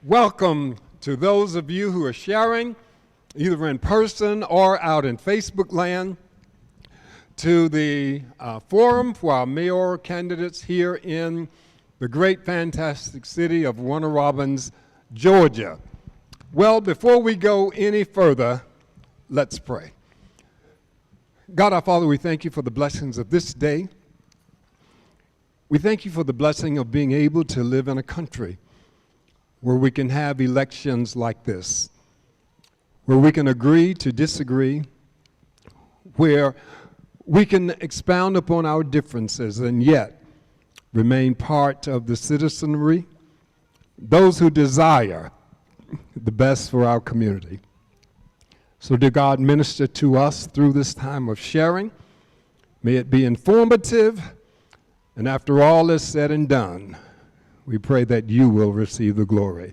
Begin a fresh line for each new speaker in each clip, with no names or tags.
Welcome to those of you who are sharing, either in person or out in Facebook land, to the forum for our mayoral candidates here in the great, fantastic city of Warner Robins, Georgia. Well, before we go any further, let's pray. God our Father, we thank you for the blessings of this day. We thank you for the blessing of being able to live in a country where we can have elections like this, where we can agree to disagree, where we can expound upon our differences and yet remain part of the citizenry, those who desire the best for our community. So dear God, minister to us through this time of sharing. May it be informative, and after all is said and done, we pray that you will receive the glory.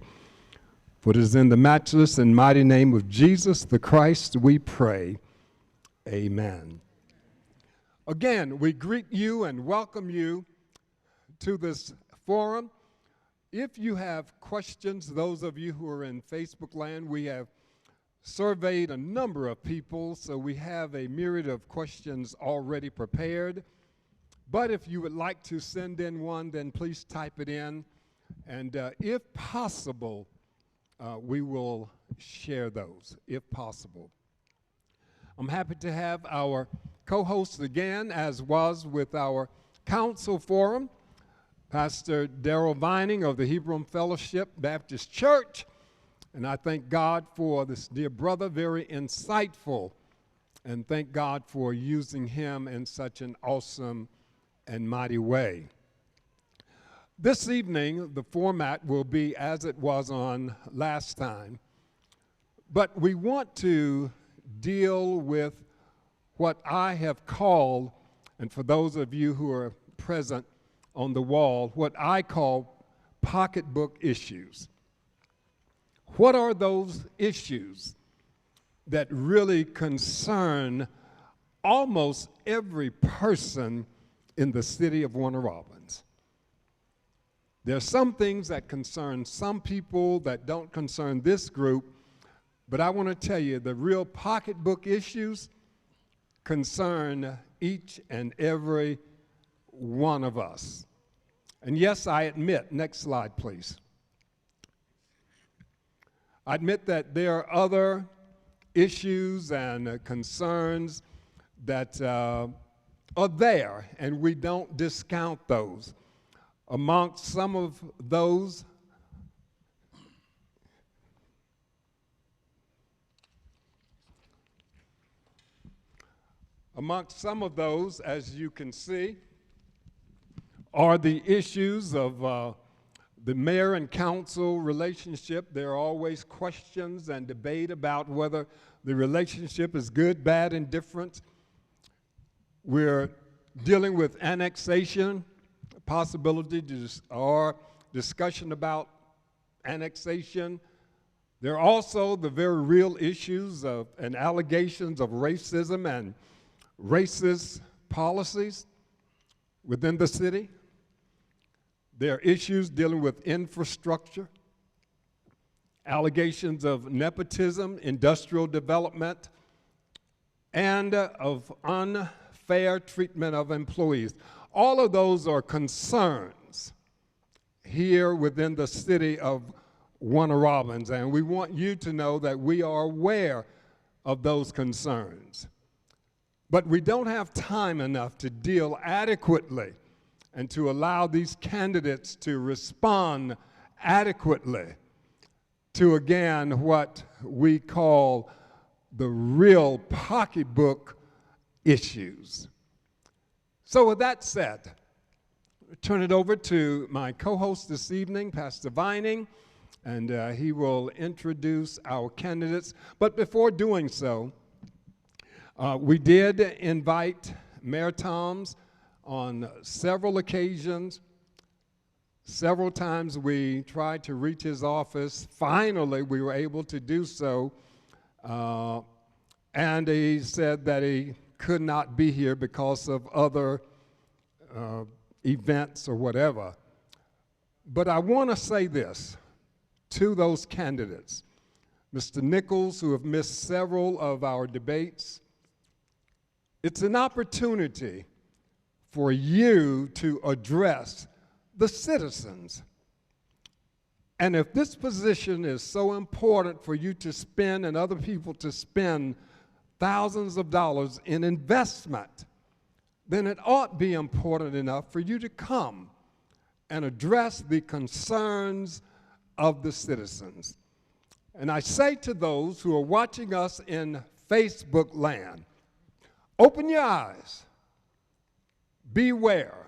For it is in the matchless and mighty name of Jesus the Christ we pray. Amen. Again, we greet you and welcome you to this forum. If you have questions, those of you who are in Facebook land, we have surveyed a number of people, so we have a myriad of questions already prepared. But if you would like to send in one, then please type it in. And if possible, we will share those, if possible. I'm happy to have our co-host again, as was with our council forum, Pastor Darrell Vining of the Hebron Fellowship Baptist Church. And I thank God for this dear brother, very insightful, and thank God for using him in such an awesome and mighty way. This evening, the format will be as it was on last time, but we want to deal with what I have called, and for those of you who are present on the wall, what I call pocketbook issues. What are those issues that really concern almost every person in the city of Warner Robins? There are some things that concern some people that don't concern this group, but I want to tell you the real pocketbook issues concern each and every one of us. And yes, I admit, next slide please. I admit that there are other issues and concerns that are there, and we don't discount those. Amongst some of those, as you can see, are the issues of the mayor and council relationship. There are always questions and debate about whether the relationship is good, bad, and different. We're dealing with annexation, possibility or discussion about annexation. There are also the very real issues of and allegations of racism and racist policies within the city. There are issues dealing with infrastructure, allegations of nepotism, industrial development, and of unfair treatment of employees. All of those are concerns here within the city of Warner Robins, and we want you to know that we are aware of those concerns. But we don't have time enough to deal adequately and to allow these candidates to respond adequately to, again, what we call the real pocketbook issues. So with that said, turn it over to my co-host this evening, Pastor Vining, and he will introduce our candidates. But before doing so, we did invite Mayor Toms on several occasions. Several times we tried to reach his office. Finally, we were able to do so. And he said that he could not be here because of other events or whatever. But I want to say this to those candidates. Mr. Nichols, who have missed several of our debates, it's an opportunity for you to address the citizens. And if this position is so important for you to spend and other people to spend thousands of dollars in investment, then it ought be important enough for you to come and address the concerns of the citizens. And I say to those who are watching us in Facebook land, open your eyes, beware.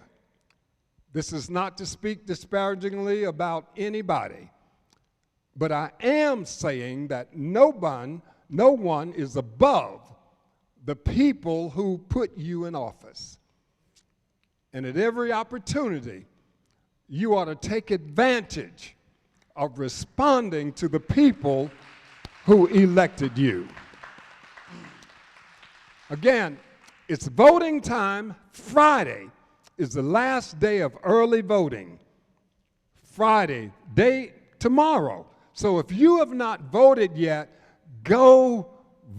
This is not to speak disparagingly about anybody, but I am saying that no one is above the people who put you in office. And at every opportunity, you ought to take advantage of responding to the people who elected you. Again, it's voting time. Friday is the last day of early voting. Friday, tomorrow. So if you have not voted yet, go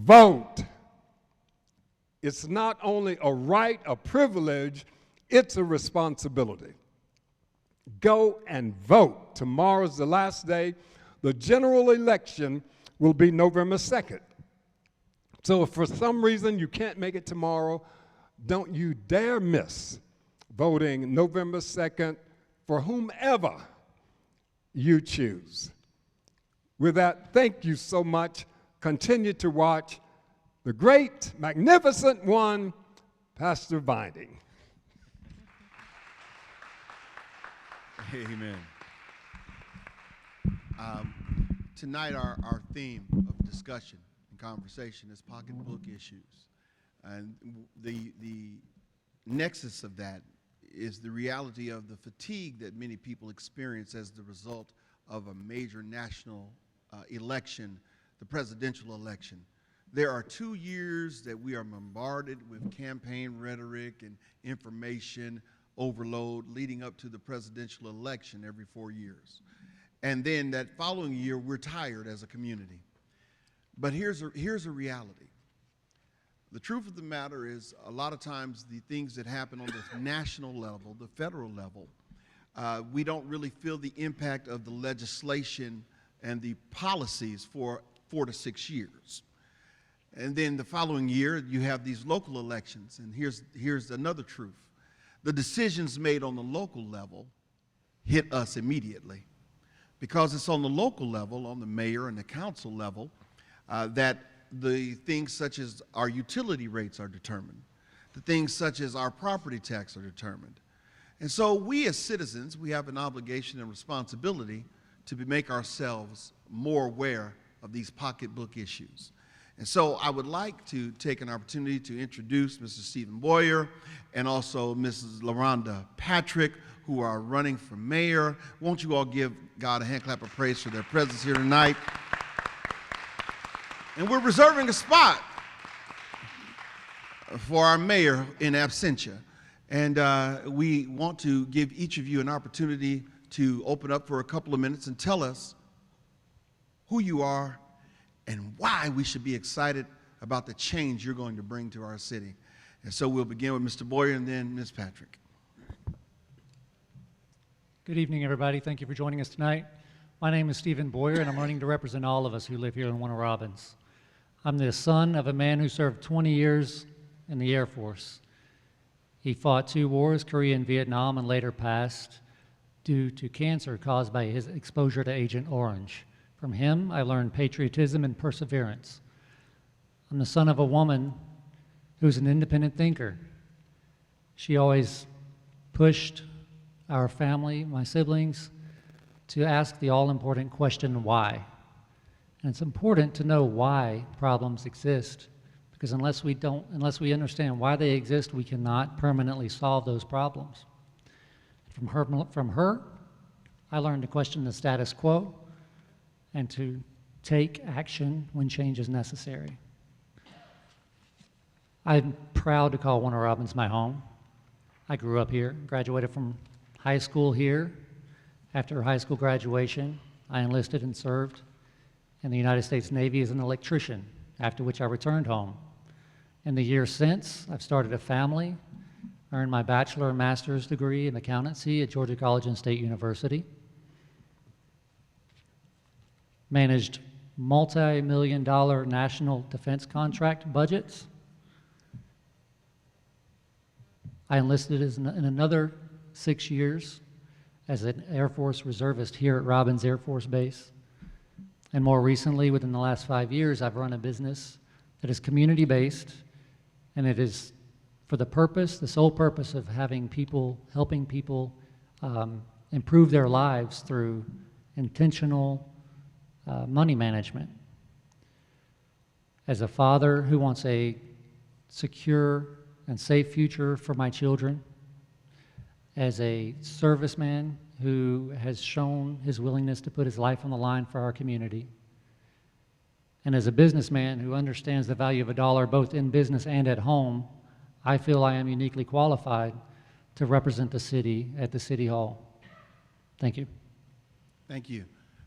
vote. It's not only a right, a privilege, it's a responsibility. Go and vote. Tomorrow's the last day. The general election will be November 2nd. So if for some reason you can't make it tomorrow, don't you dare miss voting November 2nd for whomever you choose. With that, thank you so much. Continue to watch the great, magnificent one, Pastor Vining.
Amen. Tonight our theme of discussion and conversation is pocketbook issues. And the nexus of that is the reality of the fatigue that many people experience as the result of a major national election, the presidential election. There are 2 years that we are bombarded with campaign rhetoric and information overload leading up to the presidential election every 4 years. And then that following year, we're tired as a community. But here's a reality. The truth of the matter is, a lot of times the things that happen on the national level, the federal level, we don't really feel the impact of the legislation and the policies for 4 to 6 years. And then the following year, you have these local elections. And here's another truth. The decisions made on the local level hit us immediately, because it's on the local level, on the mayor and the council level, that the things such as our utility rates are determined. The things such as our property tax are determined. And so we as citizens, we have an obligation and responsibility to make ourselves more aware of these pocketbook issues. And so I would like to take an opportunity to introduce Mr. Stephen Baughier and also Mrs. Laronda Patrick, who are running for mayor. Won't you all give God a hand clap of praise for their presence here tonight? And we're reserving a spot for our mayor in absentia. And we want to give each of you an opportunity to open up for a couple of minutes and tell us who you are and why we should be excited about the change you're going to bring to our city. And so we'll begin with Mr. Baughier and then Ms. Patrick.
Good evening, everybody. Thank you for joining us tonight. My name is Stephen Baughier, and I'm running to represent all of us who live here in Warner Robbins. I'm the son of a man who served 20 years in the Air Force. He fought 2 wars, Korea and Vietnam, and later passed due to cancer caused by his exposure to Agent Orange. From him, I learned patriotism and perseverance. I'm the son of a woman who's an independent thinker. She always pushed our family, my siblings, to ask the all-important question, why? And it's important to know why problems exist, because unless we understand why they exist, we cannot permanently solve those problems. From her, I learned to question the status quo and to take action when change is necessary. I'm proud to call Warner Robins my home. I grew up here, graduated from high school here. After high school graduation, I enlisted and served in the United States Navy as an electrician, after which I returned home. In the years since, I've started a family, earned my bachelor and master's degree in accountancy at Georgia College and State University, managed multi-million-dollar national defense contract budgets. I enlisted in another 6 years as an Air Force reservist here at Robbins Air Force Base. And more recently, within the last 5 years, I've run a business that is community-based, and it is for the sole purpose of helping people improve their lives through intentional money management. As a father who wants a secure and safe future for my children, as a serviceman who has shown his willingness to put his life on the line for our community, and as a businessman who understands the value of a dollar both in business and at home, I feel I am uniquely qualified to represent the city at the City Hall. Thank you.
Thank you.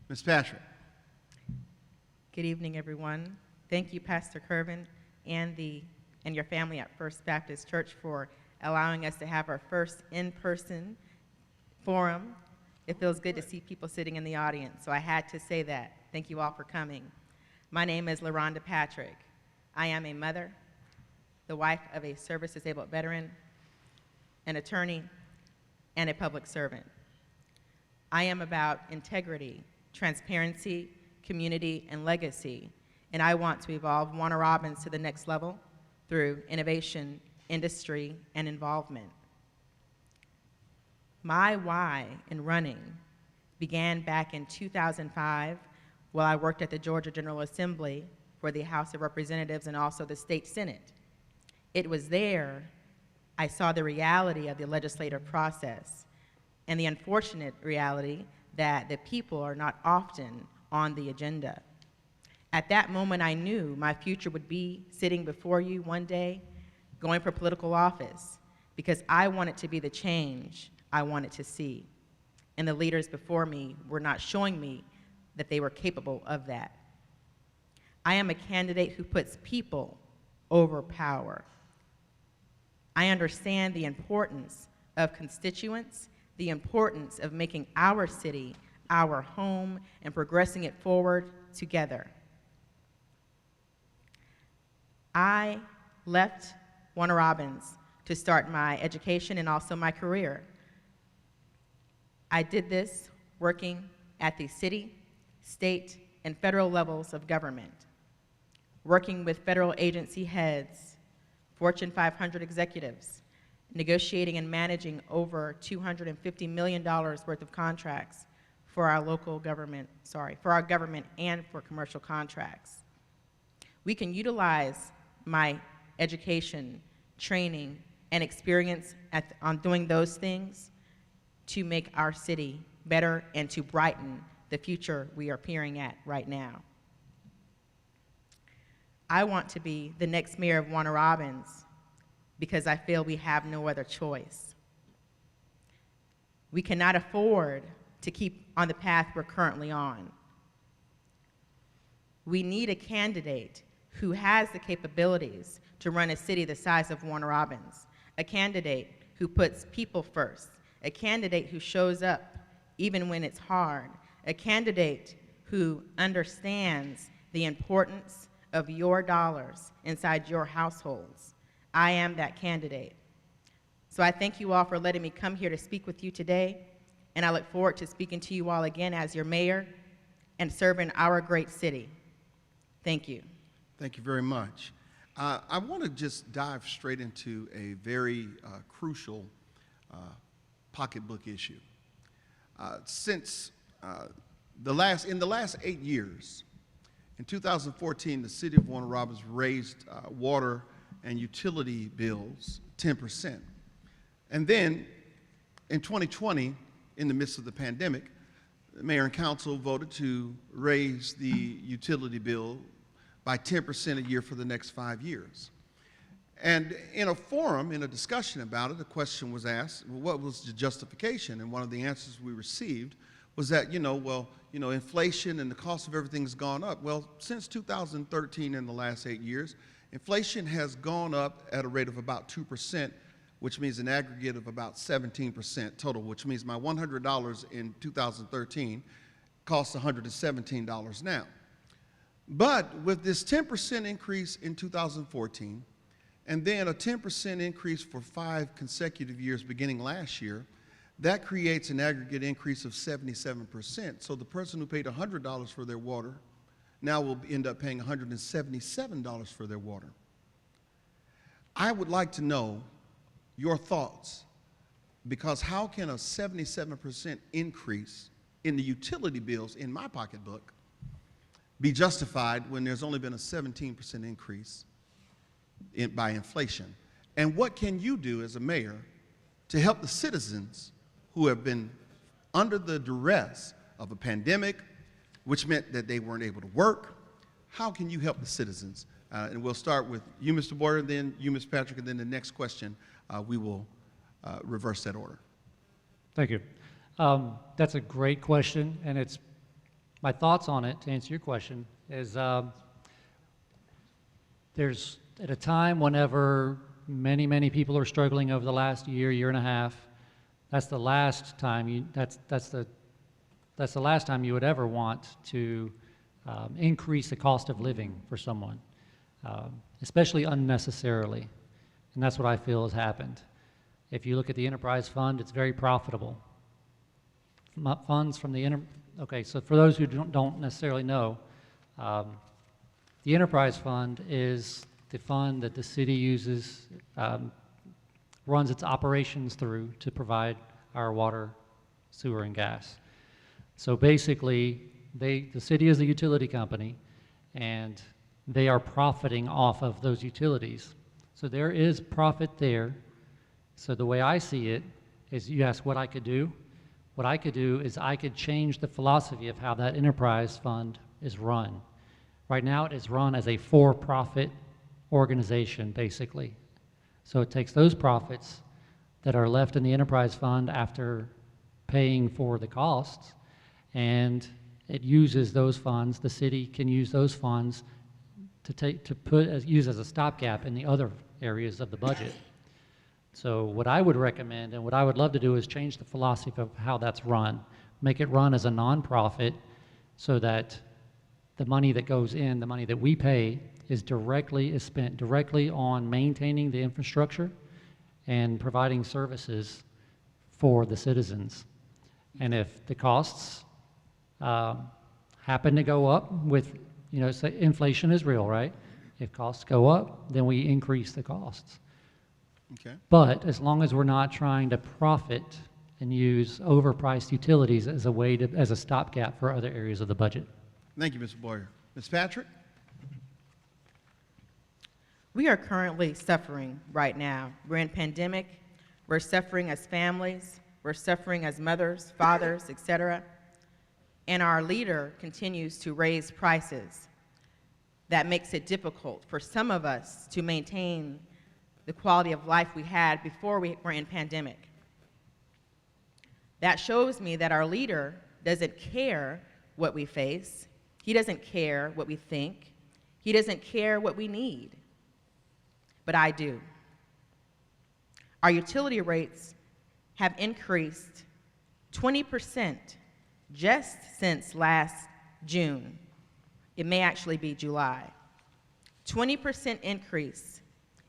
Ms. Patrick.
Good evening, everyone. Thank you, Pastor Kervin, and your family at First Baptist Church for allowing us to have our first in-person forum. It feels good to see people sitting in the audience, so I had to say that. Thank you all for coming. My name is Laronda Patrick. I am a mother, the wife of a service-disabled veteran, an attorney, and a public servant. I am about integrity, transparency, community, and legacy, and I want to evolve Warner Robins to the next level through innovation, industry, and involvement. My why in running began back in 2005 while I worked at the Georgia General Assembly for the House of Representatives and also the State Senate. It was there I saw the reality of the legislative process and the unfortunate reality that the people are not often on the agenda. At that moment, I knew my future would be sitting before you one day, going for political office, because I wanted to be the change I wanted to see. And the leaders before me were not showing me that they were capable of that. I am a candidate who puts people over power. I understand the importance of constituents, the importance of making our city our home and progressing it forward together. I left Warner Robins to start my education and also my career. I did this working at the city, state, and federal levels of government, working with federal agency heads, Fortune 500 executives, negotiating and managing over $250 million worth of contracts for our government and for commercial contracts. We can utilize my education, training, and experience on doing those things to make our city better and to brighten the future we are peering at right now. I want to be the next mayor of Warner Robins because I feel we have no other choice. We cannot afford to keep on the path we're currently on. We need a candidate who has the capabilities to run a city the size of Warner Robins, a candidate who puts people first, a candidate who shows up even when it's hard, a candidate who understands the importance of your dollars inside your households. I am that candidate. So I thank you all for letting me come here to speak with you today, and I look forward to speaking to you all again as your mayor and serving our great city. Thank you.
Thank you very much. I want to just dive straight into a very crucial pocketbook issue. In the last 8 years, in 2014, the city of Warner Robins raised water and utility bills 10%. And then in 2020, in the midst of the pandemic, the mayor and council voted to raise the utility bill by 10% a year for the next 5 years. And in a forum, in a discussion about it, a question was asked, well, what was the justification? And one of the answers we received was that, inflation and the cost of everything's gone up. Well, since 2013, in the last 8 years, inflation has gone up at a rate of about 2%, which means an aggregate of about 17% total, which means my $100 in 2013 costs $117 now. But with this 10% increase in 2014, and then a 10% increase for 5 consecutive years beginning last year, that creates an aggregate increase of 77%. So the person who paid $100 for their water now will end up paying $177 for their water. I would like to know your thoughts, because how can a 77% increase in the utility bills in my pocketbook be justified when there's only been a 17% increase by inflation? And what can you do as a mayor to help the citizens who have been under the duress of a pandemic, which meant that they weren't able to work? How can you help the citizens? And we'll start with you, Mr. Baughier, then you, Ms. Patrick, and then the next question, we will reverse that order.
Thank you. That's a great question, and it's my thoughts on it, to answer your question, is there's at a time whenever many people are struggling over the last year and a half, that's the last time that's the last time you would ever want to increase the cost of living for someone, especially unnecessarily. And that's what I feel has happened. If you look at the enterprise fund, it's very profitable. Funds from the okay, so for those who don't necessarily know, the enterprise fund is the fund that the city uses, runs its operations through to provide our water, sewer, and gas. So basically, the city is the utility company, and they are profiting off of those utilities. So there is profit there. So the way I see it is, you ask what I could do. What I could do is I could change the philosophy of how that enterprise fund is run. Right now, it is run as a for-profit organization, basically. So it takes those profits that are left in the enterprise fund after paying for the costs, and it uses those funds. The city can use those funds to use as a stopgap in the other areas of the budget. So what I would recommend and what I would love to do is change the philosophy of how that's run. Make it run as a nonprofit so that the money that goes in, the money that we pay, is spent directly on maintaining the infrastructure and providing services for the citizens. And if the costs happen to go up with, say inflation is real, right? If costs go up, then we increase the costs.
Okay.
But as long as we're not trying to profit and use overpriced utilities as a stopgap for other areas of the budget.
Thank you, Mr. Baughier. Ms. Patrick?
We are currently suffering right now. We're in pandemic. We're suffering as families. We're suffering as mothers, fathers, etc. And our leader continues to raise prices. That makes it difficult for some of us to maintain the quality of life we had before we were in pandemic. That shows me that our leader doesn't care what we face. He doesn't care what we think. He doesn't care what we need. But I do. Our utility rates have increased 20% just since last June. It may actually be July. 20% increase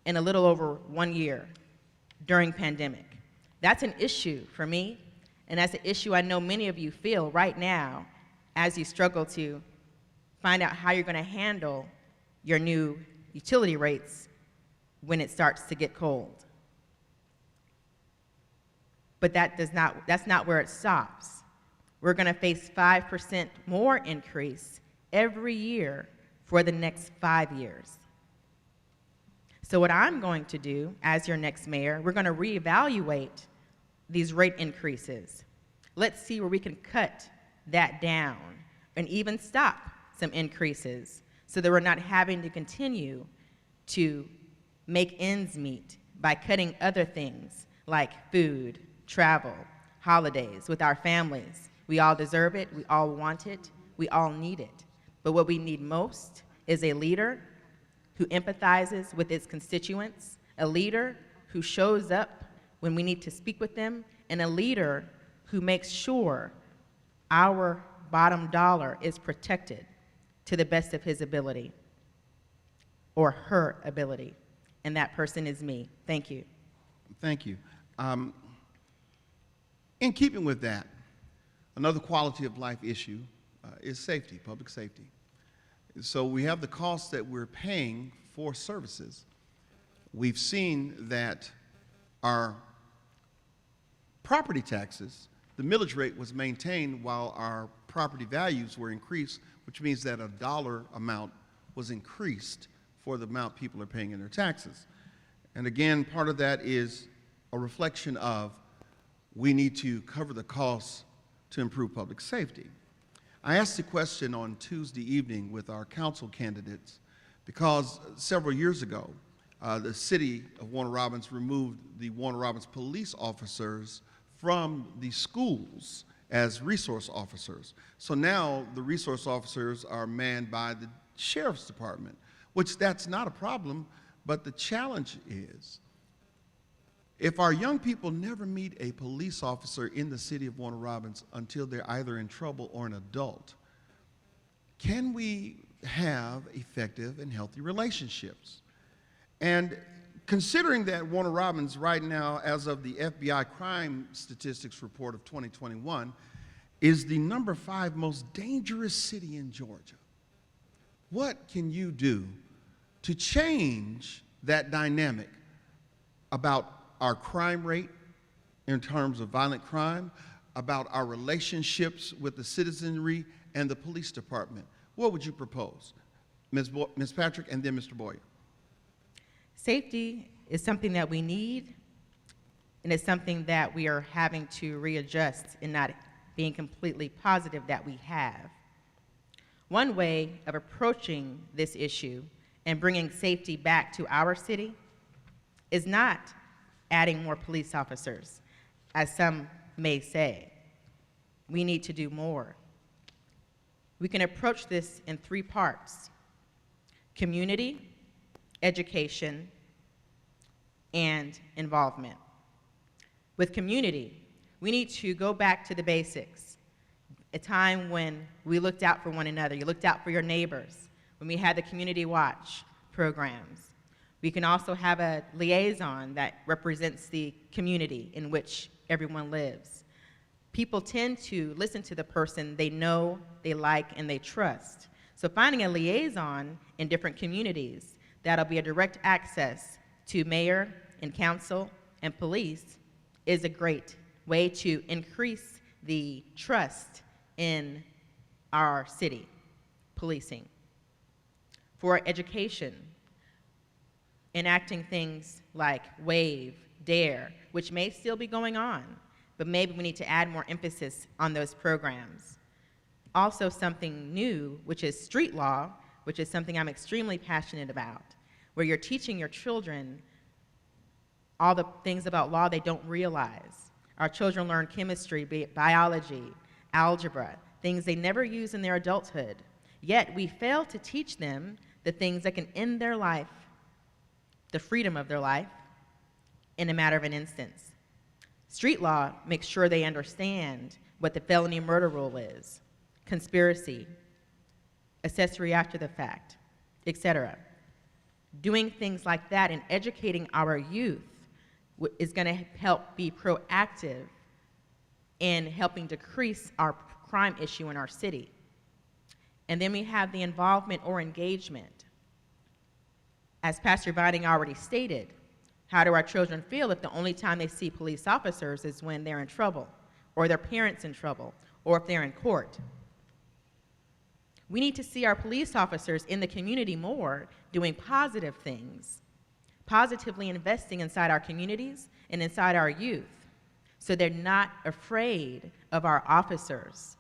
in a little over 1 year during pandemic. That's an issue for me, and that's an issue I know many of you feel right now as you struggle to find out how you're going to handle your new utility rates when it starts to get cold. But that's not where it stops. We're going to face 5% more increase every year for the next 5 years. So what I'm going to do as your next mayor, we're going to reevaluate these rate increases. Let's see where we can cut that down and even stop some increases so that we're not having to continue to make ends meet by cutting other things like food, travel, holidays with our families. We all deserve it, we all want it, we all need it. But what we need most is a leader who empathizes with its constituents, a leader who shows up when we need to speak with them, and a leader who makes sure our bottom dollar is protected to the best of his ability or her ability. And that person is me. Thank you.
Thank you. In keeping with that, another quality of life issue is safety, public safety. So we have the costs that we're paying for services. We've seen that our property taxes, the millage rate was maintained while our property values were increased, which means that a dollar amount was increased for the amount people are paying in their taxes. And again, part of that is a reflection of we need to cover the costs to improve public safety. I asked the question on Tuesday evening with our council candidates because several years ago, the city of Warner Robins removed the Warner Robins police officers from the schools as resource officers. So now the resource officers are manned by the sheriff's department, which that's not a problem, but the challenge is if our young people never meet a police officer in the city of Warner Robins until they're either in trouble or an adult, can we have effective and healthy relationships? And considering that Warner Robins right now, as of the FBI crime statistics report of 2021, is the number 5 most dangerous city in Georgia, what can you do to change that dynamic about our crime rate in terms of violent crime, about our relationships with the citizenry and the police department? What would you propose? Ms. Patrick and then Mr. Baughier.
Safety is something that we need, and it's something that we are having to readjust and not being completely positive that we have. One way of approaching this issue and bringing safety back to our city is not adding more police officers, as some may say. We need to do more. We can approach this in 3 parts: community, education, and involvement. With community, we need to go back to the basics. A time when we looked out for one another, you looked out for your neighbors, when we had the community watch programs. We can also have a liaison that represents the community in which everyone lives. People tend to listen to the person they know, they like, and they trust. So finding a liaison in different communities that'll be a direct access to mayor and council and police is a great way to increase the trust in our city policing. For education, enacting things like WAVE, DARE, which may still be going on, but maybe we need to add more emphasis on those programs. Also something new, which is street law, which is something I'm extremely passionate about, where you're teaching your children all the things about law they don't realize. Our children learn chemistry, biology, algebra, things they never use in their adulthood. Yet we fail to teach them the things that can end their life, the freedom of their life, in a matter of an instance. Street law makes sure they understand what the felony murder rule is, conspiracy, accessory after the fact, etc. Doing things like that and educating our youth is going to help be proactive in helping decrease our crime issue in our city. And then we have the involvement or engagement. As Pastor Vining already stated, How do our children feel if the only time they see police officers is when they're in trouble, or their parents in trouble, or if they're in court? We need to see our police officers in the community more doing positive things, positively investing inside our communities and inside our youth, so they're not afraid of our officers.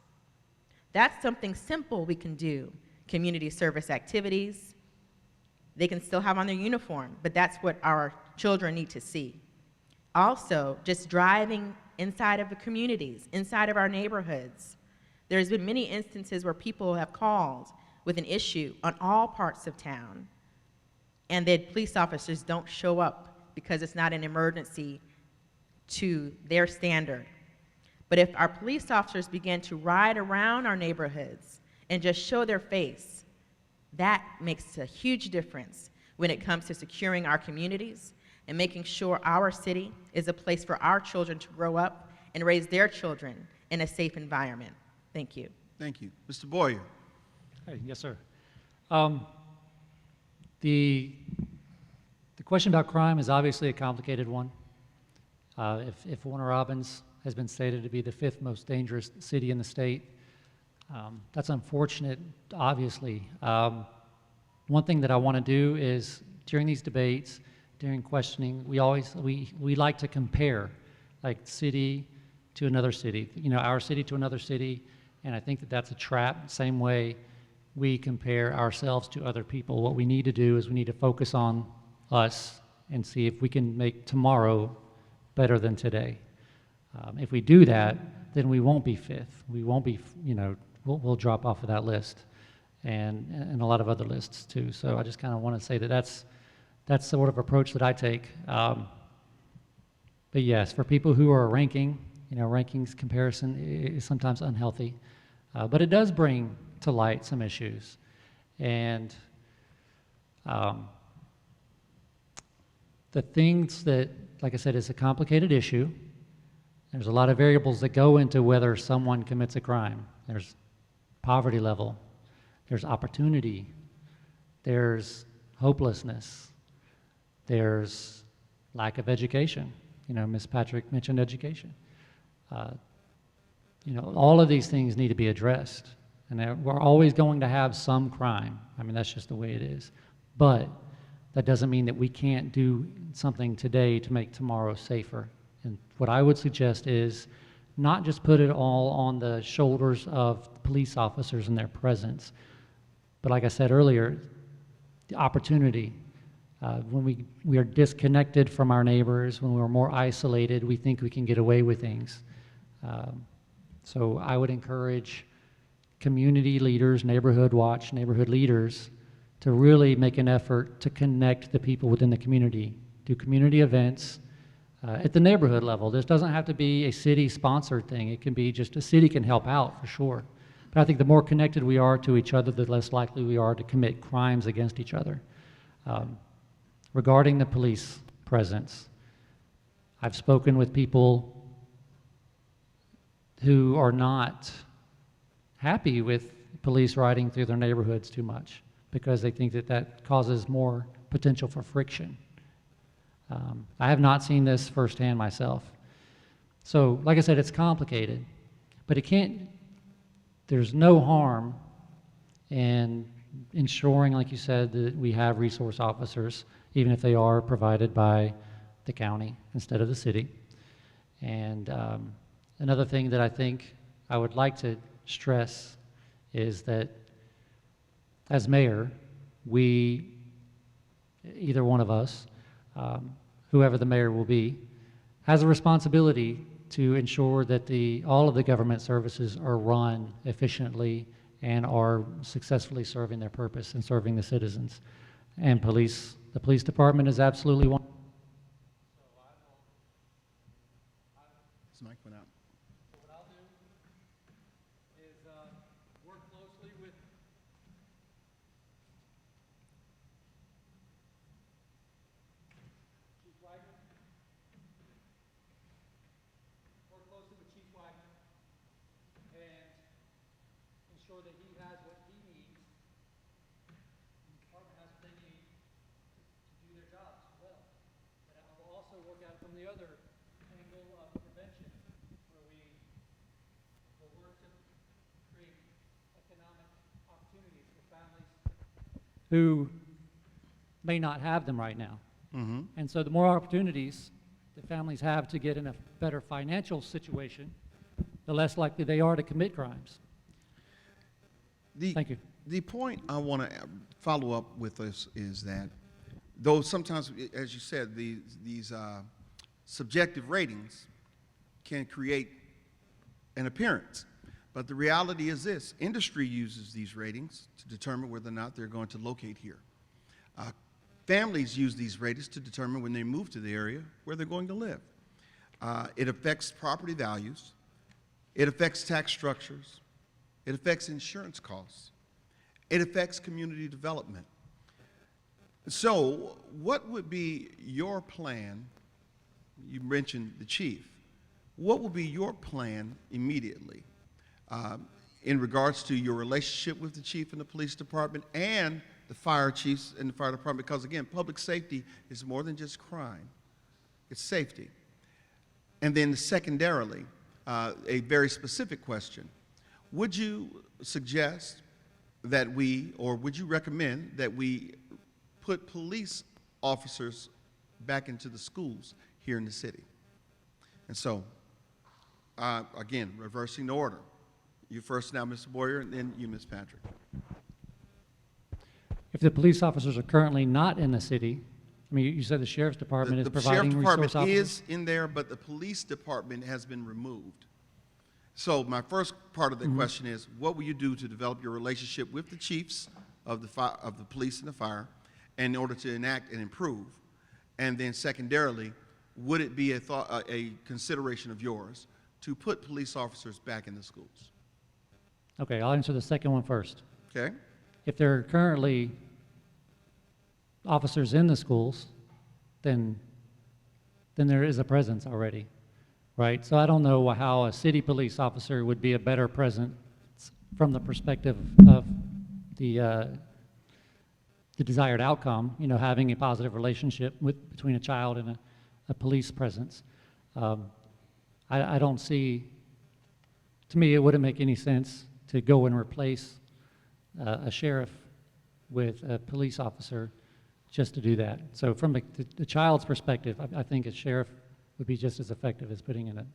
That's something simple we can do. Community service activities. They can still have on their uniform, but that's what our children need to see. Also, just driving inside of the communities, inside of our neighborhoods. There's been many instances where people have called with an issue on all parts of town, and the police officers don't show up because it's not an emergency to their standard. But if our police officers begin to ride around our neighborhoods and just show their face, that makes a huge difference when it comes to securing our communities and making sure our city is a place for our children to grow up and raise their children in a safe environment. Thank you.
Thank you. Mr. Baughier.
Hey, yes, sir. The question about crime is obviously a complicated one. If Warner Robins has been stated to be the 5th most dangerous city in the state, that's unfortunate, obviously. One thing that I want to do is during these debates, during questioning, we like to compare, like city to another city, our city to another city, and I think that that's a trap. Same way we compare ourselves to other people. What we need to do is we need to focus on us and see if we can make tomorrow better than today. If we do that, then we won't be 5th. We won't be, we'll drop off of that list and a lot of other lists too. So I just kind of want to say that that's the sort of approach that I take. But yes, for people who are ranking, rankings comparison is sometimes unhealthy, but it does bring to light some issues. And the things that, like I said, is a complicated issue. There's a lot of variables that go into whether someone commits a crime. There's poverty level, there's opportunity, there's hopelessness, there's lack of education. Ms. Patrick mentioned education. All of these things need to be addressed. And we're always going to have some crime. I mean, that's just the way it is. But that doesn't mean that we can't do something today to make tomorrow safer. And what I would suggest is not just put it all on the shoulders of police officers and their presence, but like I said earlier, the opportunity. When we are disconnected from our neighbors, when we're more isolated, we think we can get away with things. So I would encourage community leaders, neighborhood watch, neighborhood leaders to really make an effort to connect the people within the community, do community events at the neighborhood level. This doesn't have to be a city-sponsored thing. It can be just a city can help out for sure. But I think the more connected we are to each other, the less likely we are to commit crimes against each other. Regarding the police presence, I've spoken with people who are not happy with police riding through their neighborhoods too much because they think that that causes more potential for friction. I have not seen this firsthand myself. So, like I said, it's complicated, but there's no harm in ensuring, like you said, that we have resource officers, even if they are provided by the county instead of the city. And another thing that I think I would like to stress is that as mayor, either one of us, whoever the mayor will be, has a responsibility to ensure that all of the government services are run efficiently and are successfully serving their purpose and serving the citizens. And the police department is absolutely one.
This mic went out.
So what I'll do is work closely with Chief Wagner. Work closely with Chief Wagner and ensure that he has what he needs. And the department has what they need to do their jobs well. But I look at it from the other angle of prevention, where we will work to create economic opportunities for families who may not have them right now.
Mm-hmm.
And so the more opportunities that families have to get in a better financial situation, the less likely they are to commit crimes. Thank you.
The point I want to follow up with this is that, though sometimes, as you said, these subjective ratings can create an appearance. But the reality is this: industry uses these ratings to determine whether or not they're going to locate here. Families use these ratings to determine when they move to the area where they're going to live. It affects property values. It affects tax structures. It affects insurance costs. It affects community development. So, what would be your plan? You mentioned the chief. What would be your plan immediately in regards to your relationship with the chief and the police department and the fire chiefs and the fire department? Because again, public safety is more than just crime. It's safety. And then secondarily, a very specific question. Would you suggest that we, or would you recommend that we put police officers back into the schools here in the city? And so, again, reversing the order. You first now, Mr. Baughier, and then you, Ms. Patrick.
If the police officers are currently not in the city, I mean, you said the sheriff's department is providing
The
resource
sheriff's department
officers?
is in there, but the police department has been removed. So my first part of the question is, what will you do to develop your relationship with the chiefs of the police and the fire in order to enact and improve? And then secondarily, would it be a consideration of yours to put police officers back in the schools?
Okay, I'll answer the second one first.
Okay?
If there are currently officers in the schools, then there is a presence already, right? So I don't know how a city police officer would be a better presence from the perspective of the desired outcome, you know, having a positive relationship between a child and a police presence. I don't see, to me, it wouldn't make any sense to go and replace a sheriff with a police officer just to do that. So from the child's perspective, I think a sheriff would be just as effective as putting in a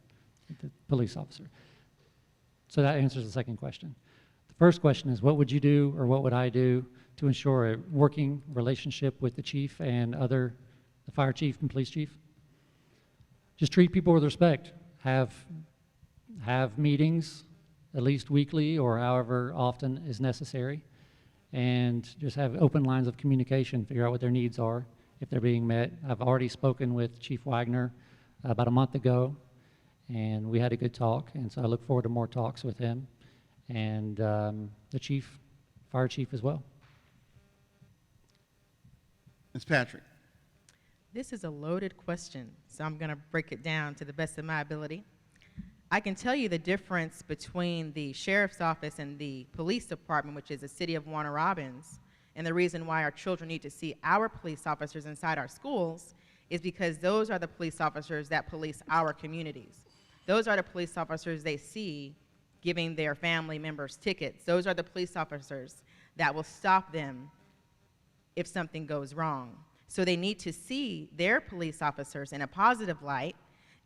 police officer. So that answers the second question. The first question is, what would you do or what would I do to ensure a working relationship with the chief and the fire chief and police chief? Just treat people with respect. Have meetings at least weekly or however often is necessary, and just have open lines of communication, figure out what their needs are, if they're being met. I've already spoken with Chief Wagner about a month ago, and we had a good talk, and so I look forward to more talks with him, and the fire chief as well.
Ms. Patrick.
This is a loaded question, so I'm going to break it down to the best of my ability. I can tell you the difference between the sheriff's office and the police department, which is the city of Warner Robbins, and the reason why our children need to see our police officers inside our schools is because those are the police officers that police our communities. Those are the police officers they see giving their family members tickets. Those are the police officers that will stop them if something goes wrong. So they need to see their police officers in a positive light,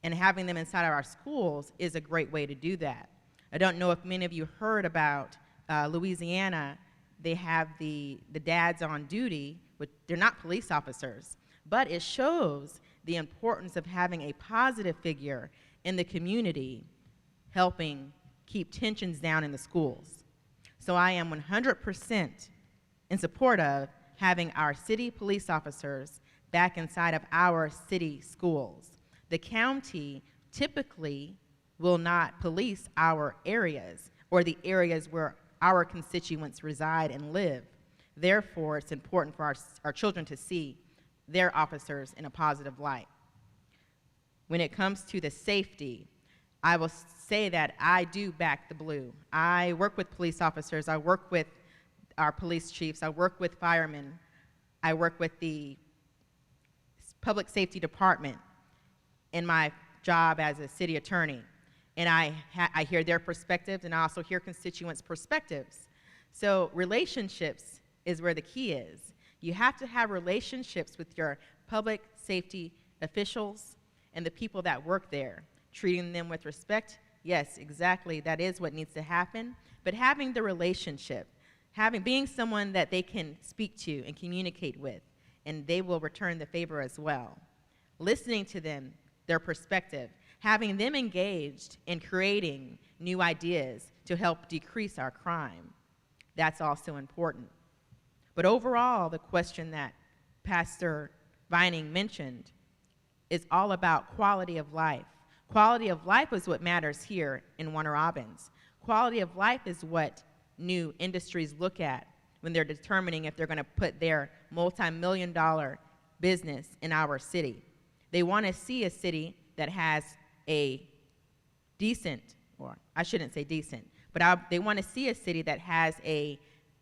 and having them inside of our schools is a great way to do that. I don't know if many of you heard about Louisiana. They have the dads on duty, but they're not police officers. But it shows the importance of having a positive figure in the community helping keep tensions down in the schools. So I am 100% in support of having our city police officers back inside of our city schools. The county typically will not police our areas or the areas where our constituents reside and live. Therefore, it's important for our children to see their officers in a positive light. When it comes to the safety, I will say that I do back the blue. I work with police officers. I work with our police chiefs. I work with firemen. I work with the public safety department. in my job as a city attorney. And I hear their perspectives, and I also hear constituents' perspectives. So relationships is where the key is. You have to have relationships with your public safety officials and the people that work there, treating them with respect. Yes, exactly, that is what needs to happen. But having the relationship, being someone that they can speak to and communicate with, and they will return the favor as well. Listening to them, their perspective, having them engaged in creating new ideas to help decrease our crime. That's also important. But overall, the question that Pastor Vining mentioned is all about quality of life. Quality of life is what matters here in Warner Robins. Quality of life is what new industries look at when they're determining if they're going to put their multi-million-dollar business in our city. They want to see a city that has a decent, or I shouldn't say decent, but they want to see a city that has a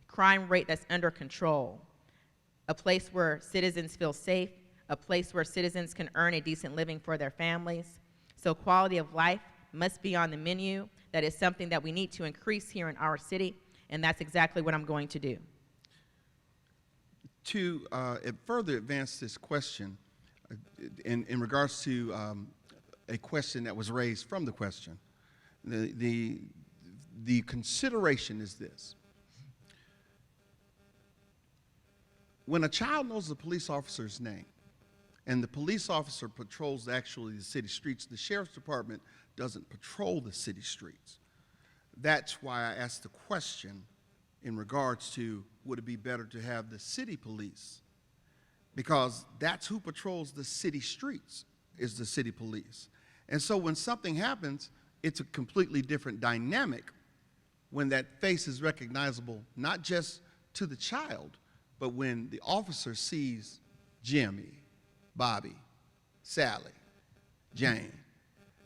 crime rate that's under control, a place where citizens feel safe, a place where citizens can earn a decent living for their families. So quality of life must be on the menu. That is something that we need to increase here in our city, and that's exactly what I'm going to do.
To further advance this question, in regards to a question that was raised from the question, the consideration is this. When a child knows the police officer's name, and the police officer patrols actually the city streets, the sheriff's department doesn't patrol the city streets. That's why I asked the question in regards to, would it be better to have the city police? Because that's who patrols the city streets, is the city police. And so when something happens, it's a completely different dynamic when that face is recognizable, not just to the child, but when the officer sees Jimmy, Bobby, Sally, Jane,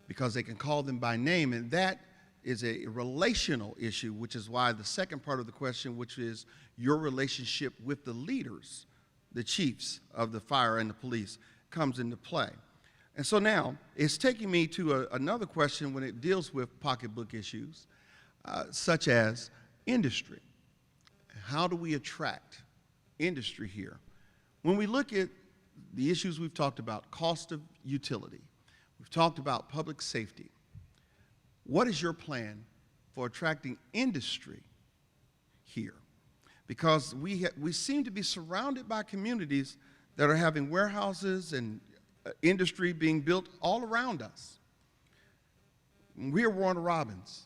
because they can call them by name, and that is a relational issue, which is why the second part of the question, which is your relationship with the leaders, the chiefs of the fire and the police, comes into play. And so now, it's taking me to another question when it deals with pocketbook issues, such as industry. How do we attract industry here? When we look at the issues we've talked about, cost of utility, we've talked about public safety, what is your plan for attracting industry here? Because we seem to be surrounded by communities that are having warehouses and industry being built all around us. We are Warner Robins.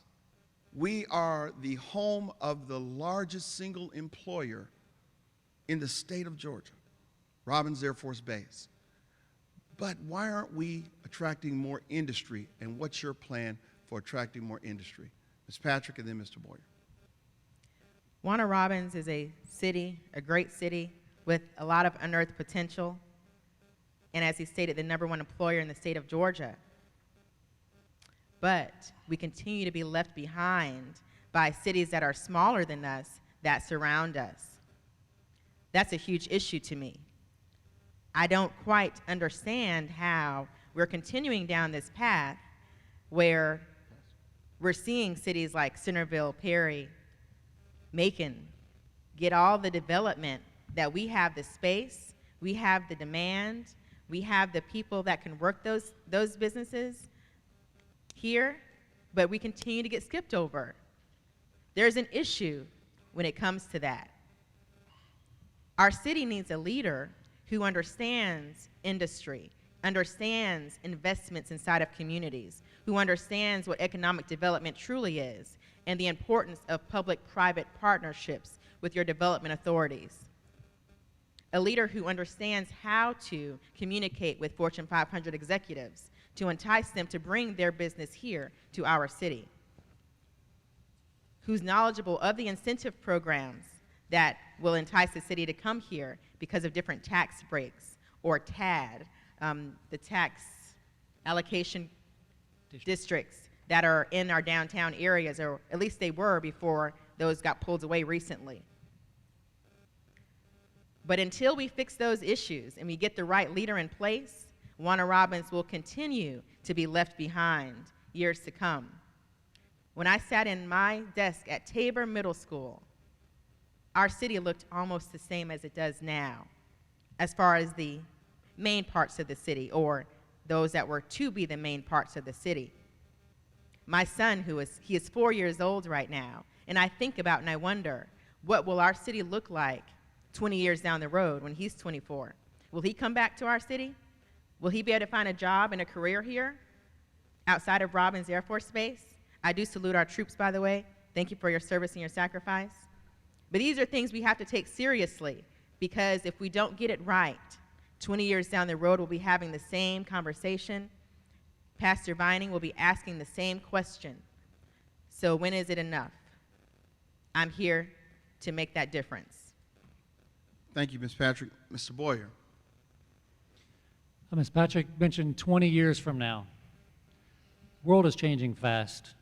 We are the home of the largest single employer in the state of Georgia, Robbins Air Force Base. But why aren't we attracting more industry, and what's your plan for attracting more industry? Ms. Patrick and then Mr. Baughier.
Warner Robins is a city, a great city, with a lot of unearthed potential, and as he stated, the #1 employer in the state of Georgia. But we continue to be left behind by cities that are smaller than us that surround us. That's a huge issue to me. I don't quite understand how we're continuing down this path where we're seeing cities like Centerville, Perry, Macon get all the development, that we have the space, we have the demand, we have the people that can work those businesses here, but we continue to get skipped over. There's an issue when it comes to that. Our city needs a leader who understands industry, understands investments inside of communities, who understands what economic development truly is, and the importance of public-private partnerships with your development authorities. A leader who understands how to communicate with Fortune 500 executives to entice them to bring their business here to our city. Who's knowledgeable of the incentive programs that will entice the city to come here because of different tax breaks, or TAD, the tax allocation districts that are in our downtown areas, or at least they were before those got pulled away recently. But until we fix those issues and we get the right leader in place, Warner Robins will continue to be left behind years to come. When I sat in my desk at Tabor Middle School, our city looked almost the same as it does now, as far as the main parts of the city, or those that were to be the main parts of the city. My son, he is 4 years old right now, and I think about and I wonder, what will our city look like 20 years down the road when he's 24? Will he come back to our city? Will he be able to find a job and a career here outside of Robbins Air Force Base? I do salute our troops, by the way. Thank you for your service and your sacrifice. But these are things we have to take seriously, because if we don't get it right, 20 years down the road, we'll be having the same conversation. Pastor Vining will be asking the same question. So when is it enough? I'm here to make that difference.
Thank you, Ms. Patrick. Mr. Baughier.
Ms. Patrick mentioned 20 years from now. The world is changing fast.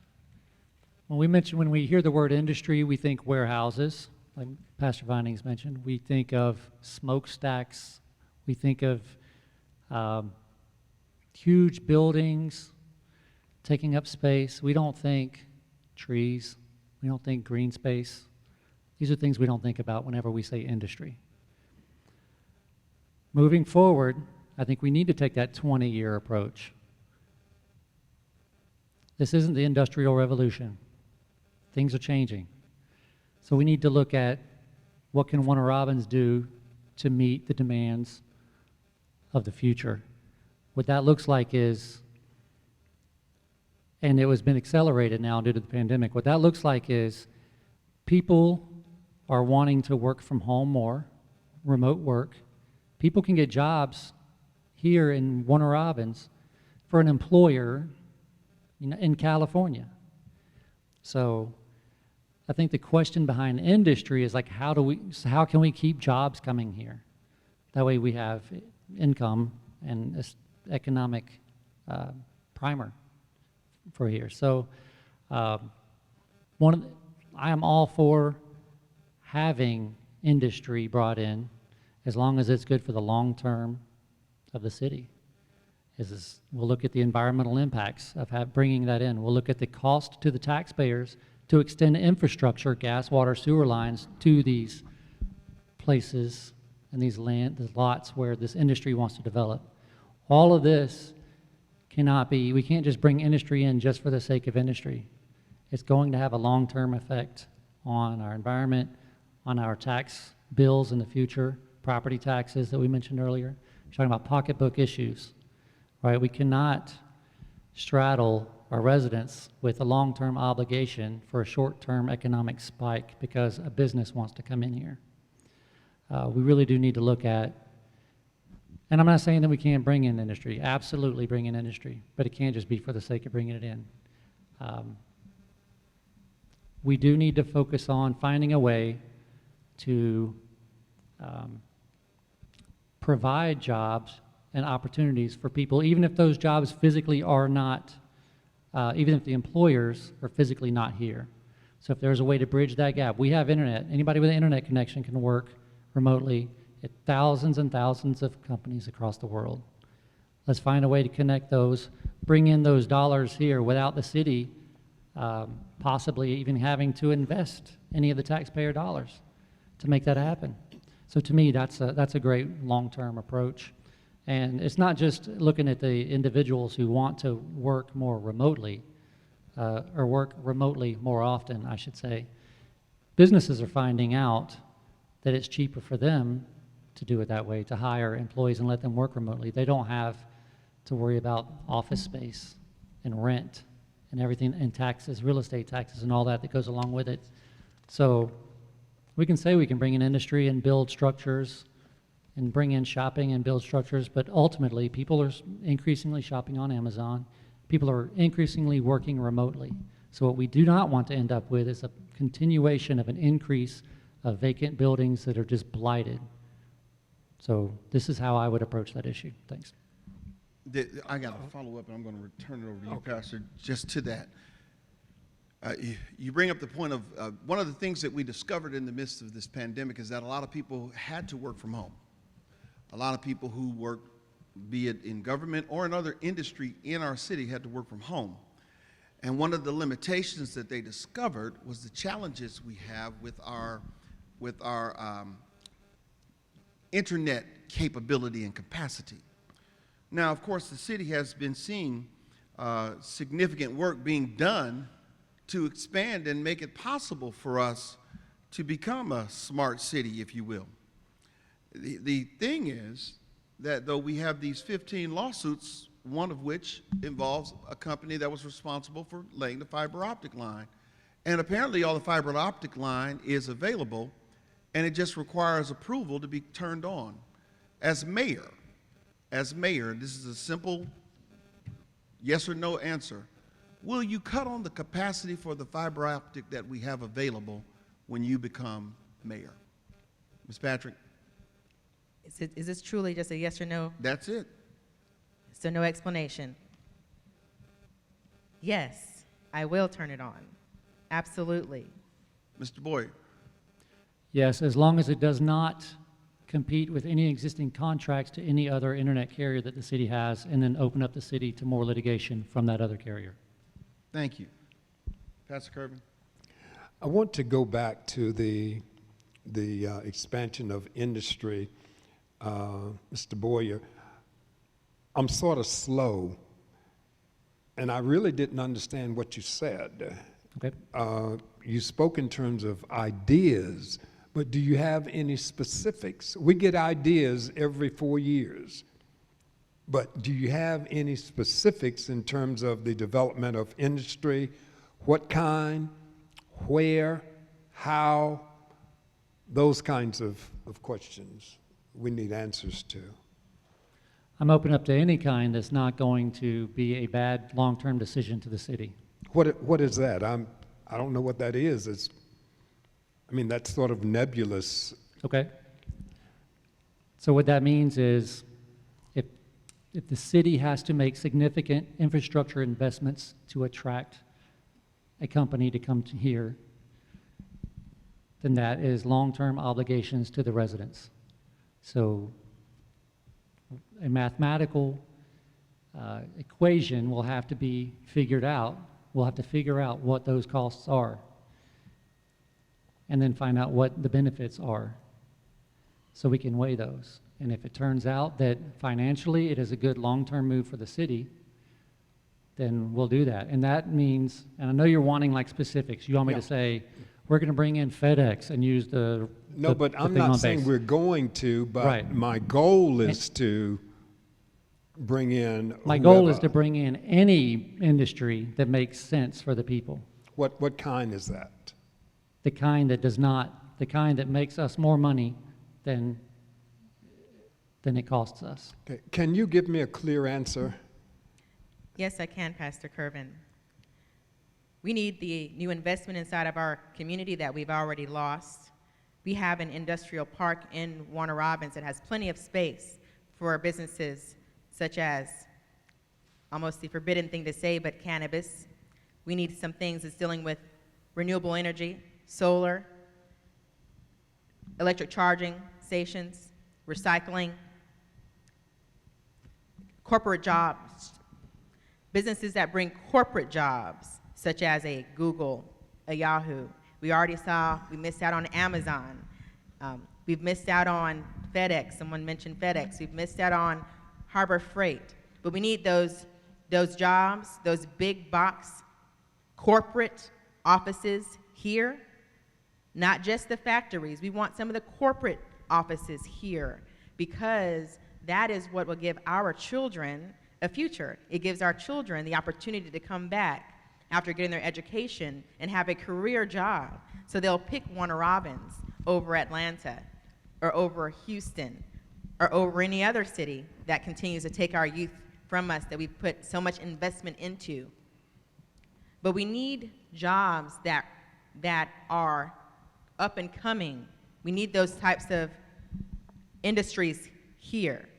When we hear the word industry, we think warehouses, like Pastor Vinings mentioned. We think of smokestacks. We think of huge buildings taking up space. We don't think trees. We don't think green space. These are things we don't think about whenever we say industry. Moving forward, I think we need to take that 20-year approach. This isn't the Industrial Revolution. Things are changing. So we need to look at what can Warner Robins do to meet the demands of the future. What that looks like is, and it has been accelerated now due to the pandemic, what that looks like is people are wanting to work from home more, remote work. People can get jobs here in Warner Robins for an employer in California. So I think the question behind industry is like, how can we keep jobs coming here? That way we have income and economic primer for here. So I am all for having industry brought in as long as it's good for the long term of the city. We'll look at the environmental impacts of bringing that in. We'll look at the cost to the taxpayers to extend infrastructure, gas, water, sewer lines to these places and these lots where this industry wants to develop. All of this we can't just bring industry in just for the sake of industry. It's going to have a long-term effect on our environment, on our tax bills in the future, property taxes that we mentioned earlier. We're talking about pocketbook issues, right? We cannot straddle our residents with a long-term obligation for a short-term economic spike because a business wants to come in here. We really do need to look at, and I'm not saying that we can't bring in industry, absolutely bring in industry, but it can't just be for the sake of bringing it in. We do need to focus on finding a way to provide jobs and opportunities for people, even if those jobs physically are not, even if the employers are physically not here. So if there's a way to bridge that gap, we have internet. Anybody with an internet connection can work remotely at thousands and thousands of companies across the world. Let's find a way to connect those, bring in those dollars here without the city possibly even having to invest any of the taxpayer dollars to make that happen. So to me, that's a great long-term approach. And it's not just looking at the individuals who want to work more remotely, or work remotely more often, I should say. Businesses are finding out that it's cheaper for them to do it that way, to hire employees and let them work remotely. They don't have to worry about office space and rent and everything, and taxes, real estate taxes and all that goes along with it. So we can say we can bring in industry and build structures and bring in shopping and build structures, but ultimately people are increasingly shopping on Amazon. People are increasingly working remotely. So what we do not want to end up with is a continuation of an increase of vacant buildings that are just blighted. So this is how I would approach that issue. Thanks.
I got a follow-up, and I'm going to return it over to you, Pastor, just to that. You bring up the point of one of the things that we discovered in the midst of this pandemic is that a lot of people had to work from home. A lot of people who work be it in government or in other industry in our city, had to work from home. And one of the limitations that they discovered was the challenges we have with our internet capability and capacity. Now, of course, the city has been seeing significant work being done to expand and make it possible for us to become a smart city, if you will. The thing is that though we have these 15 lawsuits, one of which involves a company that was responsible for laying the fiber optic line. And apparently all the fiber optic line is available, and it just requires approval to be turned on. As mayor, this is a simple yes or no answer. Will you cut on the capacity for the fiber optic that we have available when you become mayor? Ms. Patrick?
Is this truly just a yes or no?
That's it.
So no explanation. Yes, I will turn it on. Absolutely.
Mr. Boyer?
Yes, as long as it does not compete with any existing contracts to any other internet carrier that the city has, and then open up the city to more litigation from that other carrier.
Thank you. Pastor Kirby?
I want to go back to the expansion of industry. Mr. Boyer, I'm sort of slow, and I really didn't understand what you said.
Okay.
You spoke in terms of ideas, but do you have any specifics? We get ideas every 4 years, but do you have any specifics in terms of the development of industry? What kind, where, how, those kinds of questions we need answers to.
I'm open up to any kind that's not going to be a bad long-term decision to the city.
What is that? I don't know what that is. That's sort of nebulous.
Okay. So what that means is if the city has to make significant infrastructure investments to attract a company to come to here, then that is long-term obligations to the residents. So a mathematical equation will have to be figured out. We'll have to figure out what those costs are and then find out what the benefits are so we can weigh those. And if it turns out that financially it is a good long-term move for the city, then we'll do that. And that means, and I know you're wanting like specifics. You want me to say, we're going to bring in FedEx and use
No, but I'm not saying we're going to, but
right.
My goal is to bring in
My goal is to bring in any industry that makes sense for the people.
What kind is that?
The kind that makes us more money than it costs us.
Okay. Can you give me a clear answer?
Yes, I can, Pastor Kervin. We need the new investment inside of our community that we've already lost. We have an industrial park in Warner Robins that has plenty of space for businesses such as, almost the forbidden thing to say, but cannabis. We need some things that's dealing with renewable energy, solar, electric charging stations, recycling, corporate jobs, businesses that bring corporate jobs, such as a Google, a Yahoo. We missed out on Amazon. We've missed out on FedEx. Someone mentioned FedEx. We've missed out on Harbor Freight. But we need those jobs, those big box corporate offices here, not just the factories. We want some of the corporate offices here because that is what will give our children a future. It gives our children the opportunity to come back after getting their education and have a career job. So they'll pick Warner Robins over Atlanta or over Houston or over any other city that continues to take our youth from us that we've put so much investment into. But we need jobs that are up and coming. We need those types of industries here.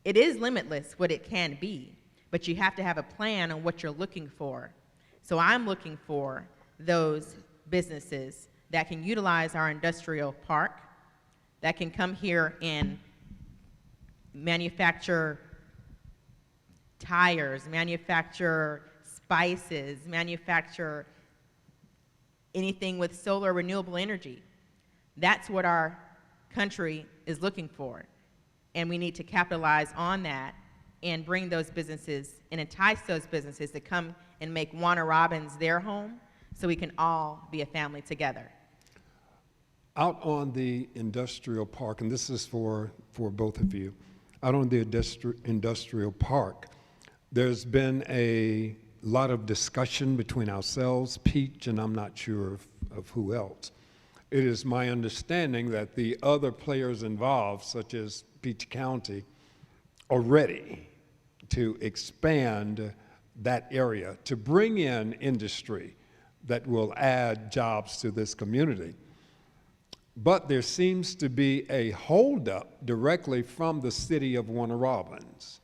It is limitless what it can be, but you have to have a plan on what you're looking for. So I'm looking for those businesses that can utilize our industrial park, that can come here and manufacture tires, manufacture spices, manufacture anything with solar renewable energy. That's what our country is looking for. And we need to capitalize on that and bring those businesses and entice those businesses to come and make Warner Robbins their home so we can all be a family together.
Out on the industrial park, and this is for both of you, out on the industrial park, there's been a lot of discussion between ourselves, Peach, and I'm not sure of who else. It is my understanding that the other players involved, such as Peach County, are ready to expand that area, to bring in industry that will add jobs to this community. But there seems to be a holdup directly from the city of Warner Robins.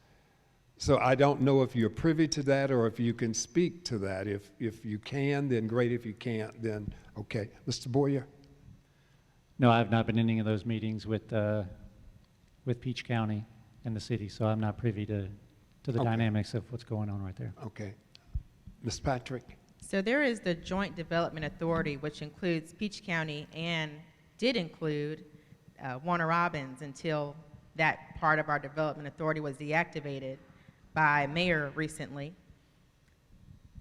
So I don't know if you're privy to that or if you can speak to that. If you can, then great. If you can't, then okay. Mr. Baughier?
No, I've not been in any of those meetings with Peach County and the city, so I'm not privy to the
Okay.
dynamics of what's going on right there.
Okay. Ms. Patrick?
So there is the Joint Development Authority, which includes Peach County and did include Warner Robins until that part of our development authority was deactivated by mayor recently.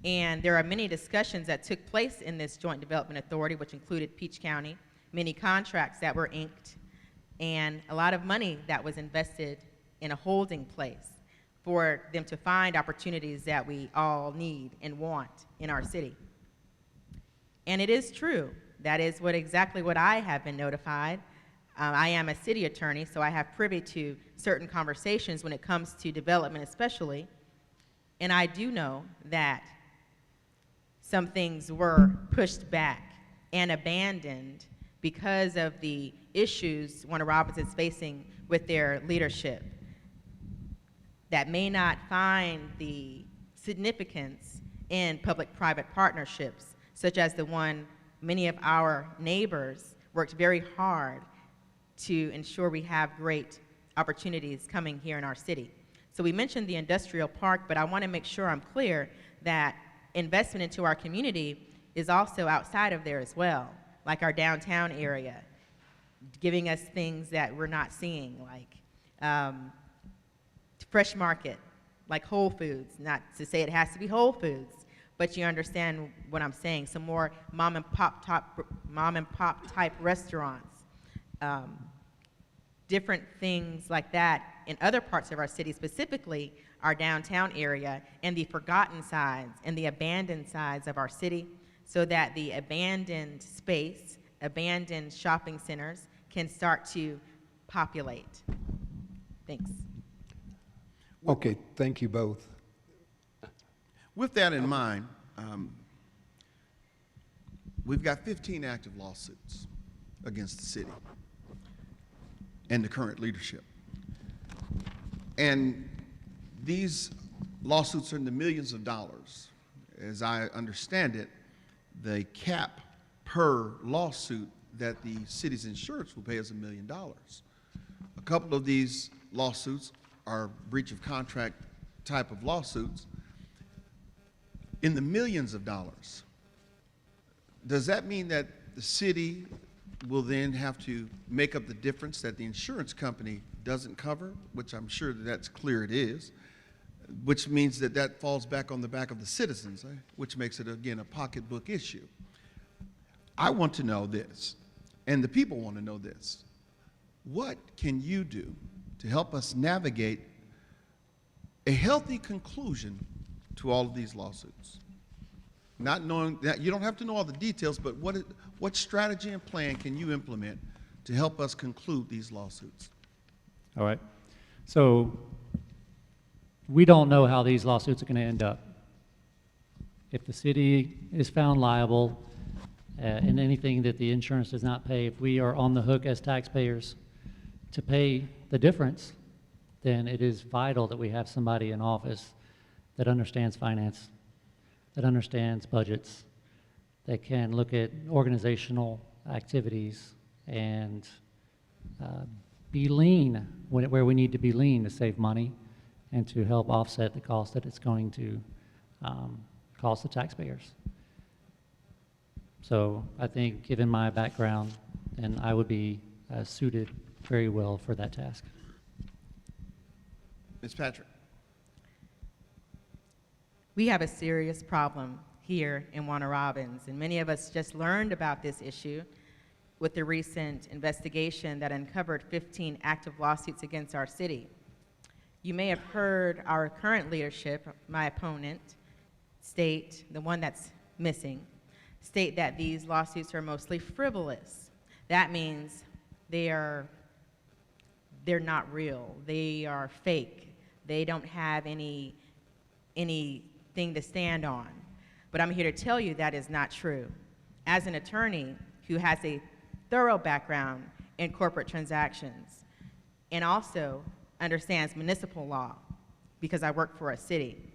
And there are many discussions that took place in this Joint Development Authority, which included Peach County, many contracts that were inked, and a lot of money that was invested in a holding place for them to find opportunities that we all need and want in our city. And it is true. That is exactly what I have been notified. I am a city attorney, so I have privy to certain conversations when it comes to development especially. And I do know that some things were pushed back and abandoned because of the issues Warner Robins is facing with their leadership that may not find the significance in public-private partnerships, such as the one many of our neighbors worked very hard to ensure we have great opportunities coming here in our city. So we mentioned the industrial park, but I want to make sure I'm clear that investment into our community is also outside of there as well, like our downtown area, giving us things that we're not seeing, like fresh market, like Whole Foods, not to say it has to be Whole Foods, but you understand what I'm saying, some more mom and pop type restaurants, different things like that in other parts of our city, specifically our downtown area and the forgotten sides and the abandoned sides of our city, so that the abandoned space, abandoned shopping centers can start to populate. Thanks.
Okay, thank you both.
With that in mind, we've got 15 active lawsuits against the city and the current leadership. And these lawsuits are in the millions of dollars. As I understand it, the cap per lawsuit that the city's insurance will pay is $1 million. A couple of these lawsuits are breach of contract type of lawsuits in the millions of dollars. Does that mean that the city will then have to make up the difference that the insurance company doesn't cover, which I'm sure that's clear it is, which means that that falls back on the back of the citizens, which makes it, again, a pocketbook issue? I want to know this, and the people want to know this. What can you do to help us navigate a healthy conclusion to all of these lawsuits? Not knowing that, you don't have to know all the details, but what strategy and plan can you implement to help us conclude these lawsuits?
All right. So we don't know how these lawsuits are going to end up. If the city is found liable in anything that the insurance does not pay, if we are on the hook as taxpayers to pay the difference, then it is vital that we have somebody in office that understands finance, that understands budgets, that can look at organizational activities and be lean where we need to be lean to save money and to help offset the cost that it's going to cost the taxpayers. So I think, given my background, then I would be suited very well for that task.
Ms. Patrick.
We have a serious problem here in Warner Robins, and many of us just learned about this issue with the recent investigation that uncovered 15 active lawsuits against our city. You may have heard our current leadership, my opponent, state, the one that's missing, state that these lawsuits are mostly frivolous. That means they're not real. They are fake. They don't have anything to stand on. But I'm here to tell you that is not true. As an attorney who has a thorough background in corporate transactions and also understands municipal law because I work for a city,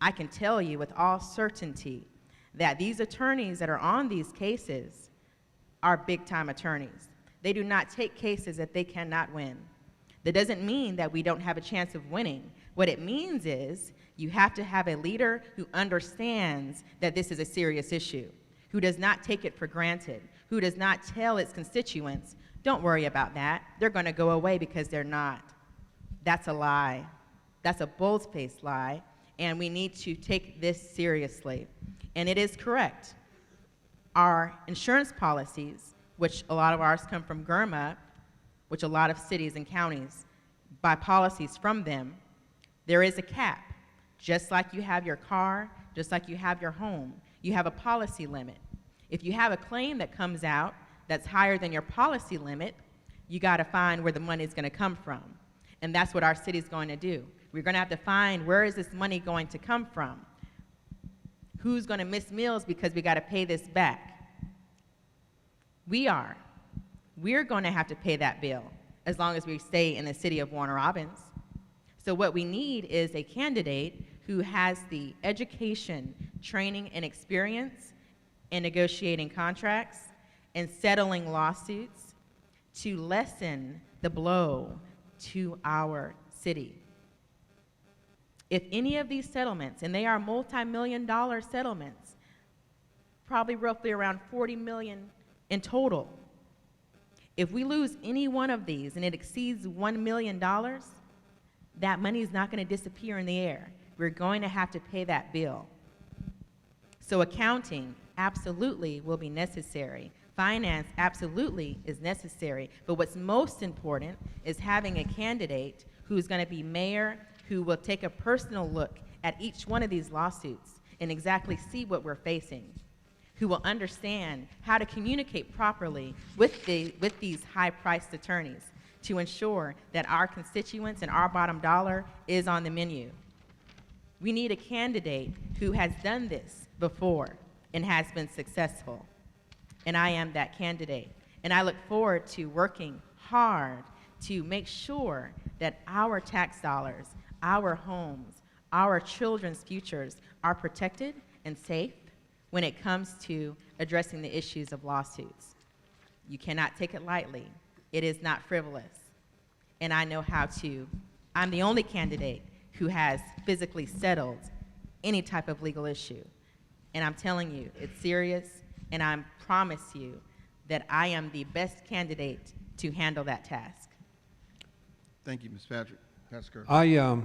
I can tell you with all certainty that these attorneys that are on these cases are big-time attorneys. They do not take cases that they cannot win. That doesn't mean that we don't have a chance of winning. What it means is you have to have a leader who understands that this is a serious issue, who does not take it for granted, who does not tell its constituents, don't worry about that. They're going to go away because they're not. That's a lie. That's a bold-faced lie, and we need to take this seriously. And it is correct. Our insurance policies, which a lot of ours come from GERMA, which a lot of cities and counties buy policies from them, there is a cap. Just like you have your car, just like you have your home, you have a policy limit. If you have a claim that comes out that's higher than your policy limit, you got to find where the money is going to come from. And that's what our city is going to do. We're going to have to find, where is this money going to come from? Who's going to miss meals because we got to pay this back? We are. We're going to have to pay that bill as long as we stay in the city of Warner Robins. So what we need is a candidate who has the education, training, and experience in negotiating contracts and settling lawsuits to lessen the blow to our city. If any of these settlements, and they are multi-million-dollar settlements, probably roughly around $40 million in total, if we lose any one of these and it exceeds $1 million, that money is not going to disappear in the air. We're going to have to pay that bill. So accounting absolutely will be necessary. Finance absolutely is necessary. But what's most important is having a candidate who's going to be mayor, who will take a personal look at each one of these lawsuits and exactly see what we're facing, who will understand how to communicate properly with these high-priced attorneys to ensure that our constituents and our bottom dollar is on the menu. We need a candidate who has done this before and has been successful. And I am that candidate. And I look forward to working hard to make sure that our tax dollars, our homes, our children's futures are protected and safe when it comes to addressing the issues of lawsuits. You cannot take it lightly. It is not frivolous. And I know how to. I'm the only candidate who has physically settled any type of legal issue. And I'm telling you, it's serious, and I promise you that I am the best candidate to handle that task.
Thank you, Ms. Patrick. Pastor Kerr.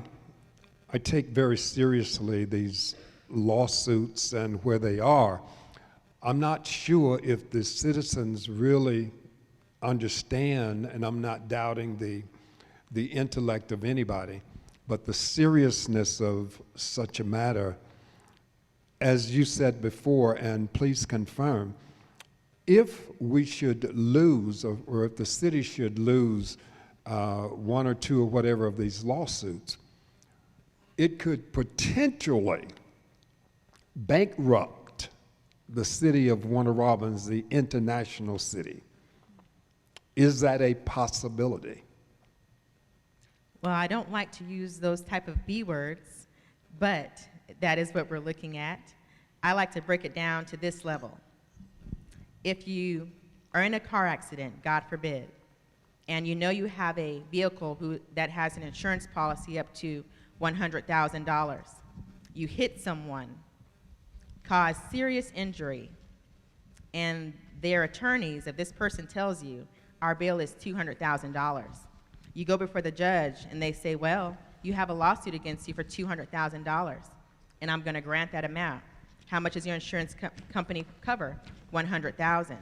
I take very seriously these lawsuits and where they are. I'm not sure if the citizens really understand, and I'm not doubting the intellect of anybody, but the seriousness of such a matter. As you said before, and please confirm, if we should lose, or if the city should lose one or two or whatever of these lawsuits, it could potentially bankrupt the city of Warner Robins, the international city. Is that a possibility?
Well, I don't like to use those type of B words, but that is what we're looking at. I like to break it down to this level. If you are in a car accident, God forbid, and you know you have a vehicle that has an insurance policy up to $100,000. You hit someone, cause serious injury, and their attorneys, if this person tells you, our bill is $200,000. You go before the judge and they say, well, you have a lawsuit against you for $200,000, and I'm gonna grant that amount. How much does your insurance company cover? $100,000.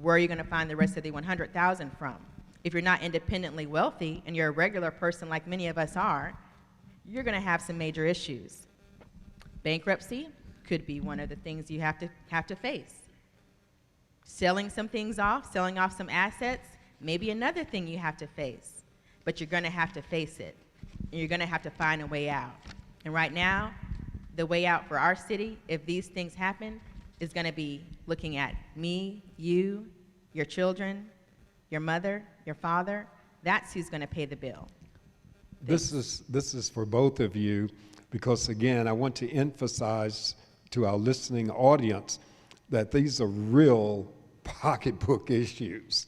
Where are you gonna find the rest of the $100,000 from? If you're not independently wealthy and you're a regular person like many of us are, you're gonna have some major issues. Bankruptcy could be one of the things you have to face. Selling some things off, selling off some assets, maybe another thing you have to face. But you're gonna have to face it, and you're gonna have to find a way out. And right now, the way out for our city, if these things happen, is gonna be looking at me, you, your children, your mother, your father. That's who's gonna pay the bill.
This is for both of you, because again, I want to emphasize to our listening audience that these are real pocketbook issues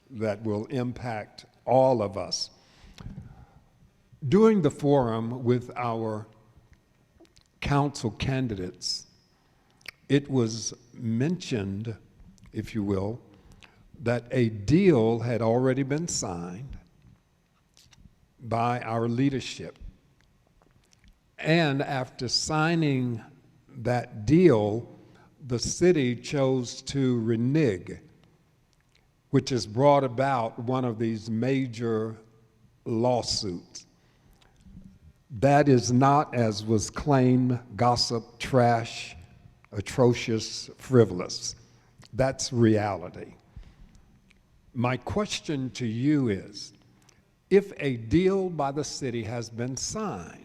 that will impact all of us. During the forum with our council candidates, it was mentioned, if you will, that a deal had already been signed by our leadership. And after signing that deal, the city chose to renege, which has brought about one of these major lawsuits. That is not, as was claimed, gossip, trash, atrocious, frivolous. That's reality. My question to you is, if a deal by the city has been signed,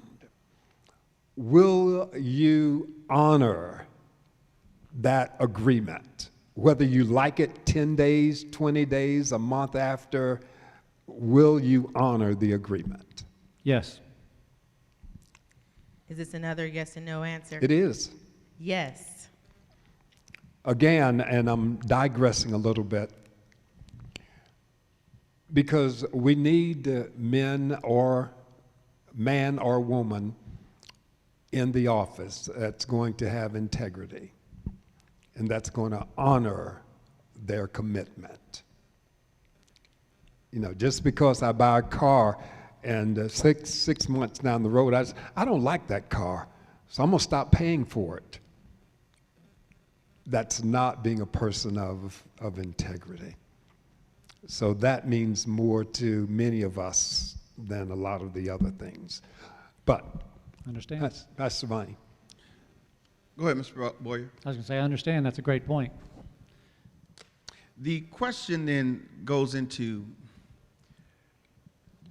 will you honor that agreement? Whether you like it 10 days, 20 days, a month after, will you honor the agreement?
Yes.
Is this another yes and no answer?
It is.
Yes.
Again, and I'm digressing a little bit, because we need men or man or woman in the office that's going to have integrity and that's going to honor their commitment. You know, just because I buy a car and six months down the road, I don't like that car, so I'm going to stop paying for it. That's not being a person of integrity. So that means more to many of us than a lot of the other things. But
Understand?
that's Pastor Vani.
Go ahead, Mr. Baughier.
I was going to say, I understand. That's a great point.
The question then goes into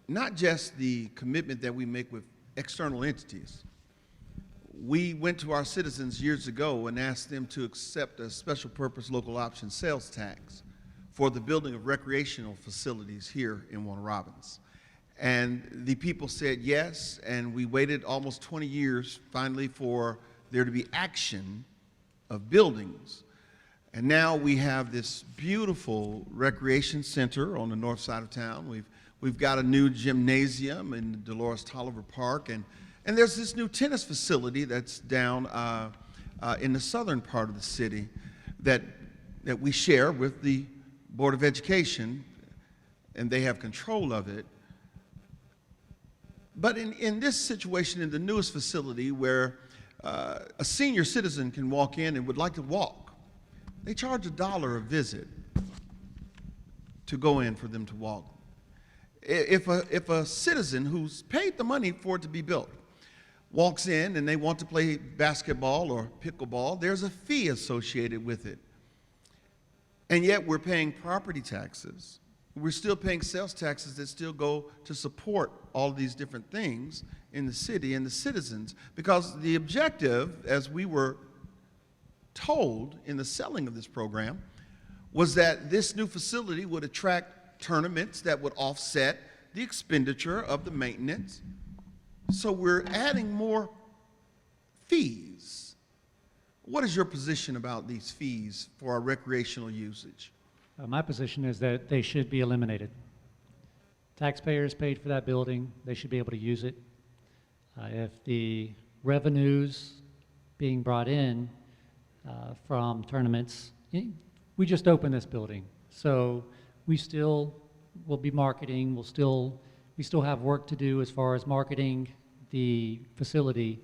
not just the commitment that we make with external entities. We went to our citizens years ago and asked them to accept a special purpose local option sales tax for the building of recreational facilities here in Warner Robbins. And the people said yes, and we waited almost 20 years finally for there to be action of buildings. And now we have this beautiful recreation center on the north side of town. We've got a new gymnasium in Dolores Tolliver Park, and there's this new tennis facility that's down in the southern part of the city that we share with the Board of Education, and they have control of it. But in this situation, in the newest facility where a senior citizen can walk in and would like to walk, they charge $1 a visit to go in for them to walk. If a citizen who's paid the money for it to be built walks in and they want to play basketball or pickleball, there's a fee associated with it. And yet we're paying property taxes. We're still paying sales taxes that still go to support all these different things in the city and the citizens, because the objective, as we were told in the selling of this program, was that this new facility would attract tournaments that would offset the expenditure of the maintenance. So we're adding more fees. What is your position about these fees for our recreational usage?
My position is that they should be eliminated. Taxpayers paid for that building, they should be able to use it. If the revenues being brought in from tournaments, we just opened this building, so we still will be marketing, we still have work to do as far as marketing the facility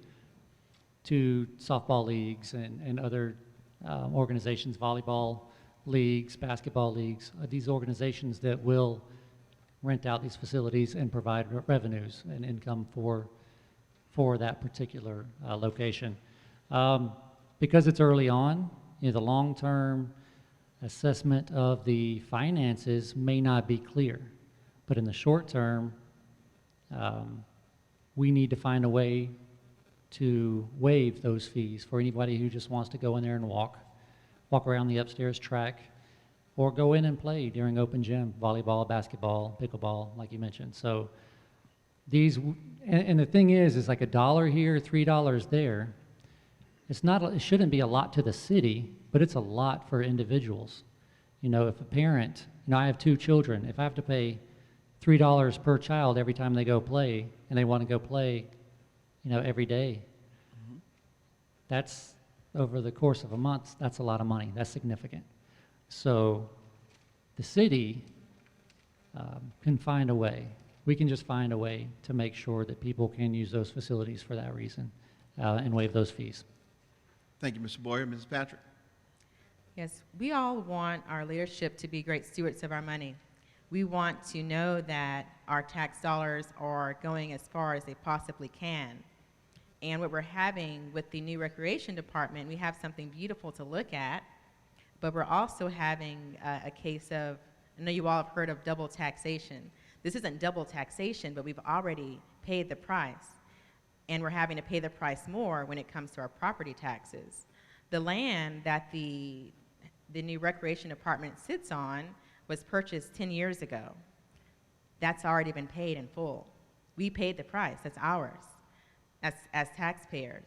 to softball leagues and other organizations, volleyball leagues, basketball leagues, these organizations that will rent out these facilities and provide revenues and income for that particular location. Because it's early on, the long-term assessment of the finances may not be clear, but in the short term, we need to find a way to waive those fees for anybody who just wants to go in there and walk around the upstairs track, or go in and play during open gym, volleyball, basketball, pickleball, like you mentioned. So these, and the thing is like $1 here, $3 there. It shouldn't be a lot to the city, but it's a lot for individuals. If a parent, I have 2 children, if I have to pay $3 per child every time they go play, and they want to go play, every day, that's over the course of a month, that's a lot of money, that's significant. So the city can find a way. We can just find a way to make sure that people can use those facilities for that reason and waive those fees.
Thank you, Mr. Baughier. Mrs. Patrick?
Yes, we all want our leadership to be great stewards of our money. We want to know that our tax dollars are going as far as they possibly can. And what we're having with the new recreation department, we have something beautiful to look at, but we're also having a case of, I know you all have heard of double taxation. This isn't double taxation, but we've already paid the price. And we're having to pay the price more when it comes to our property taxes. The land that the new recreation department sits on was purchased 10 years ago. That's already been paid in full. We paid the price, that's ours, as taxpayers.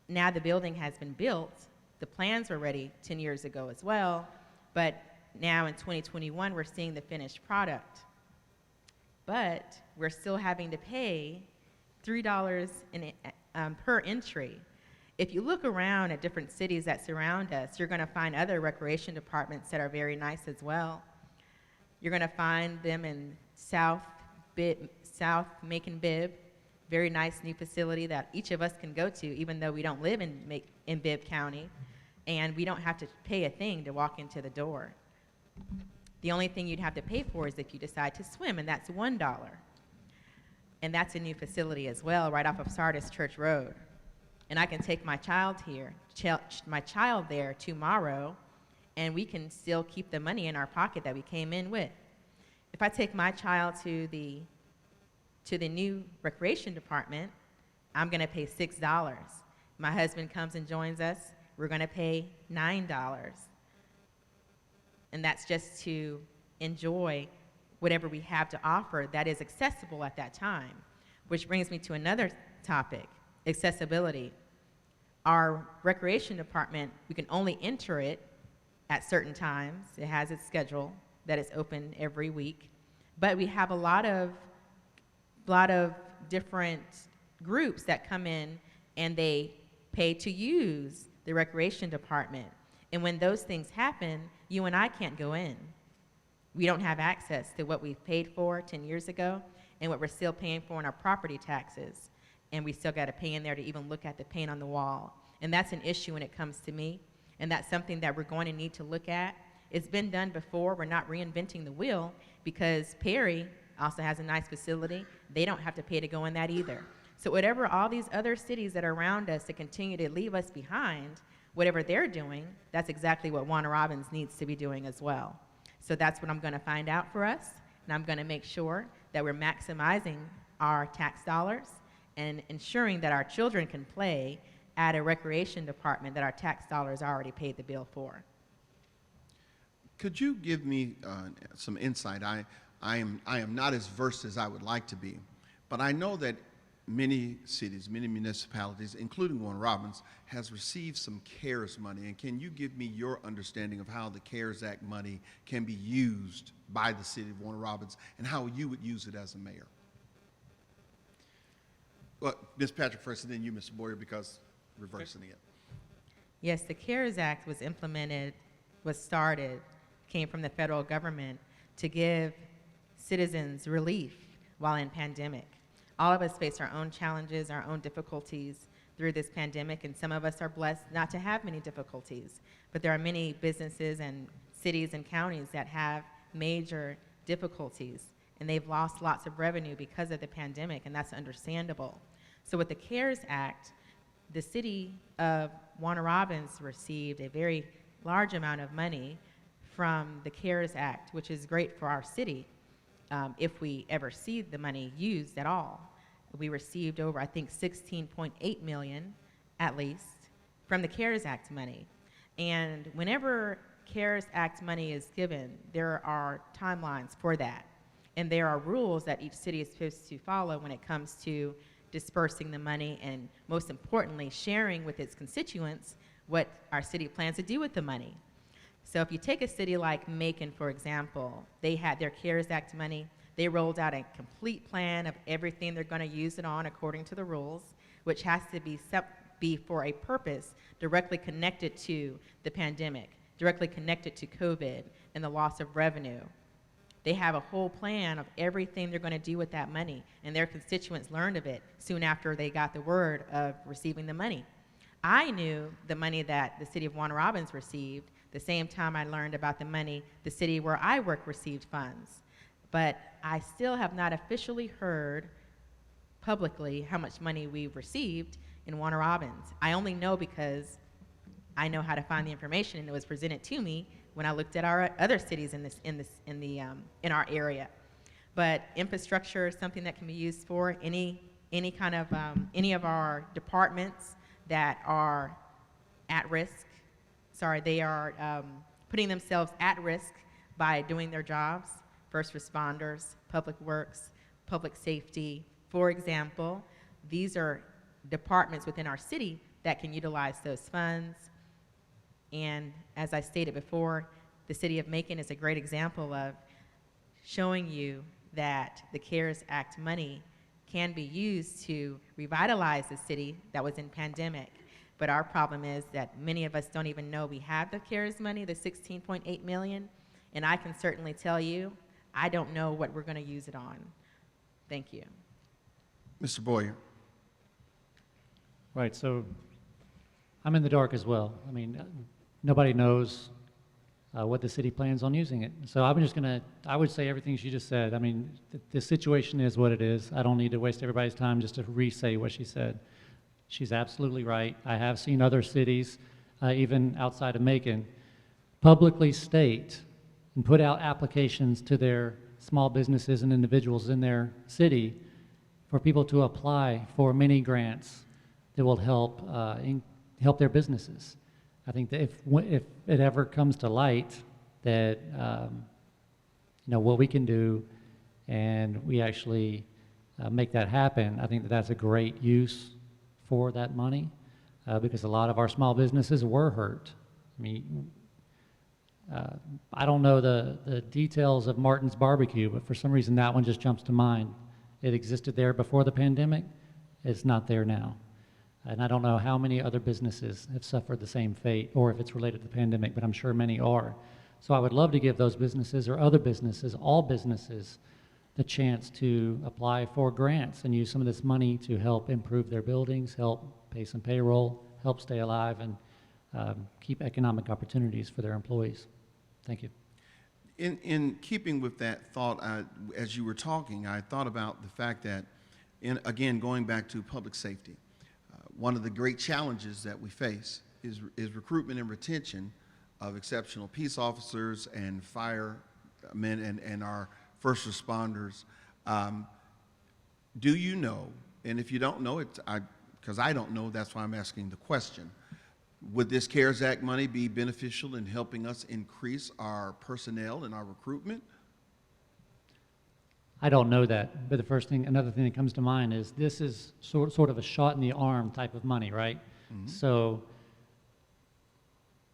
Now the building has been built, the plans were ready 10 years ago as well, but now in 2021 we're seeing the finished product. But we're still having to pay $3 per entry. If you look around at different cities that surround us, you're going to find other recreation departments that are very nice as well. You're going to find them in South Macon Bibb, very nice new facility that each of us can go to, even though we don't live in Bibb County, and we don't have to pay a thing to walk into the door. The only thing you'd have to pay for is if you decide to swim, and that's $1. And that's a new facility as well, right off of Sardis Church Road. And I can take my child there tomorrow, and we can still keep the money in our pocket that we came in with. If I take my child to the new recreation department, I'm going to pay $6. My husband comes and joins us, we're going to pay $9. And that's just to enjoy whatever we have to offer that is accessible at that time. Which brings me to another topic, accessibility. Our recreation department, we can only enter it at certain times. It has its schedule that is open every week. But we have a lot of different groups that come in and they pay to use the recreation department. And when those things happen, you and I can't go in. We don't have access to what we've paid for 10 years ago and what we're still paying for in our property taxes. And we still got to pay in there to even look at the paint on the wall. And that's an issue when it comes to me. And that's something that we're going to need to look at. It's been done before. We're not reinventing the wheel because Perry also has a nice facility. They don't have to pay to go in that either. So whatever all these other cities that are around us that continue to leave us behind, whatever they're doing, that's exactly what Warner Robbins needs to be doing as well. So that's what I'm going to find out for us, and I'm going to make sure that we're maximizing our tax dollars and ensuring that our children can play at a recreation department that our tax dollars already paid the bill for.
Could you give me some insight? I am not as versed as I would like to be, but I know that many cities, many municipalities, including Warner Robins, has received some CARES money. And can you give me your understanding of how the CARES Act money can be used by the city of Warner Robins and how you would use it as a mayor? Well, Ms. Patrick first, and then you, Mr. Boyer, because reversing it.
Yes, the CARES Act was started, came from the federal government to give citizens relief while in pandemic. All of us face our own challenges, our own difficulties through this pandemic, and some of us are blessed not to have many difficulties. But there are many businesses and cities and counties that have major difficulties, and they've lost lots of revenue because of the pandemic, and that's understandable. So with the CARES Act, the city of Warner Robins received a very large amount of money from the CARES Act, which is great for our city if we ever see the money used at all. We received over, I think, $16.8 million at least from the CARES Act money. And whenever CARES Act money is given, there are timelines for that. And there are rules that each city is supposed to follow when it comes to dispersing the money and, most importantly, sharing with its constituents what our city plans to do with the money. So if you take a city like Macon, for example, they had their CARES Act money. They rolled out a complete plan of everything they're going to use it on according to the rules, which has to be for a purpose directly connected to the pandemic, directly connected to COVID and the loss of revenue. They have a whole plan of everything they're going to do with that money, and their constituents learned of it soon after they got the word of receiving the money. I knew the money that the city of Warner Robins received the same time I learned about the money the city where I work received funds. But I still have not officially heard publicly how much money we've received in Warner Robins. I only know because I know how to find the information, and it was presented to me when I looked at our other cities in our area. But infrastructure is something that can be used for any of our departments that are at risk. They are putting themselves at risk by doing their jobs. First responders, public works, public safety. For example, these are departments within our city that can utilize those funds. And as I stated before, the city of Macon is a great example of showing you that the CARES Act money can be used to revitalize the city that was in pandemic. But our problem is that many of us don't even know we have the CARES money, the $16.8 million, and I can certainly tell you, I don't know what we're going to use it on. Thank you.
Mr. Boyer.
Right, so I'm in the dark as well. I mean, nobody knows what the city plans on using it. So I would say everything she just said. I mean, the situation is what it is. I don't need to waste everybody's time just to re-say what she said. She's absolutely right. I have seen other cities, even outside of Macon, publicly state and put out applications to their small businesses and individuals in their city for people to apply for mini grants that will help their businesses. I think that if it ever comes to light that what we can do and we actually make that happen, I think that that's a great use for that money because a lot of our small businesses were hurt. I mean, I don't know the details of Martin's Barbecue, but for some reason that one just jumps to mind. It existed there before the pandemic. It's not there now. And I don't know how many other businesses have suffered the same fate or if it's related to the pandemic, but I'm sure many are. So I would love to give those businesses or other businesses, all businesses, the chance to apply for grants and use some of this money to help improve their buildings, help pay some payroll, help stay alive, and keep economic opportunities for their employees. Thank you.
In keeping with that thought, as you were talking, I thought about the fact that, again, going back to public safety, one of the great challenges that we face is recruitment and retention of exceptional peace officers and firemen and our first responders. Do you know, and if you don't know it, because I don't know, that's why I'm asking the question, would this CARES Act money be beneficial in helping us increase our personnel and our recruitment?
I don't know that, but another thing that comes to mind is this is sort of a shot in the arm type of money, right? So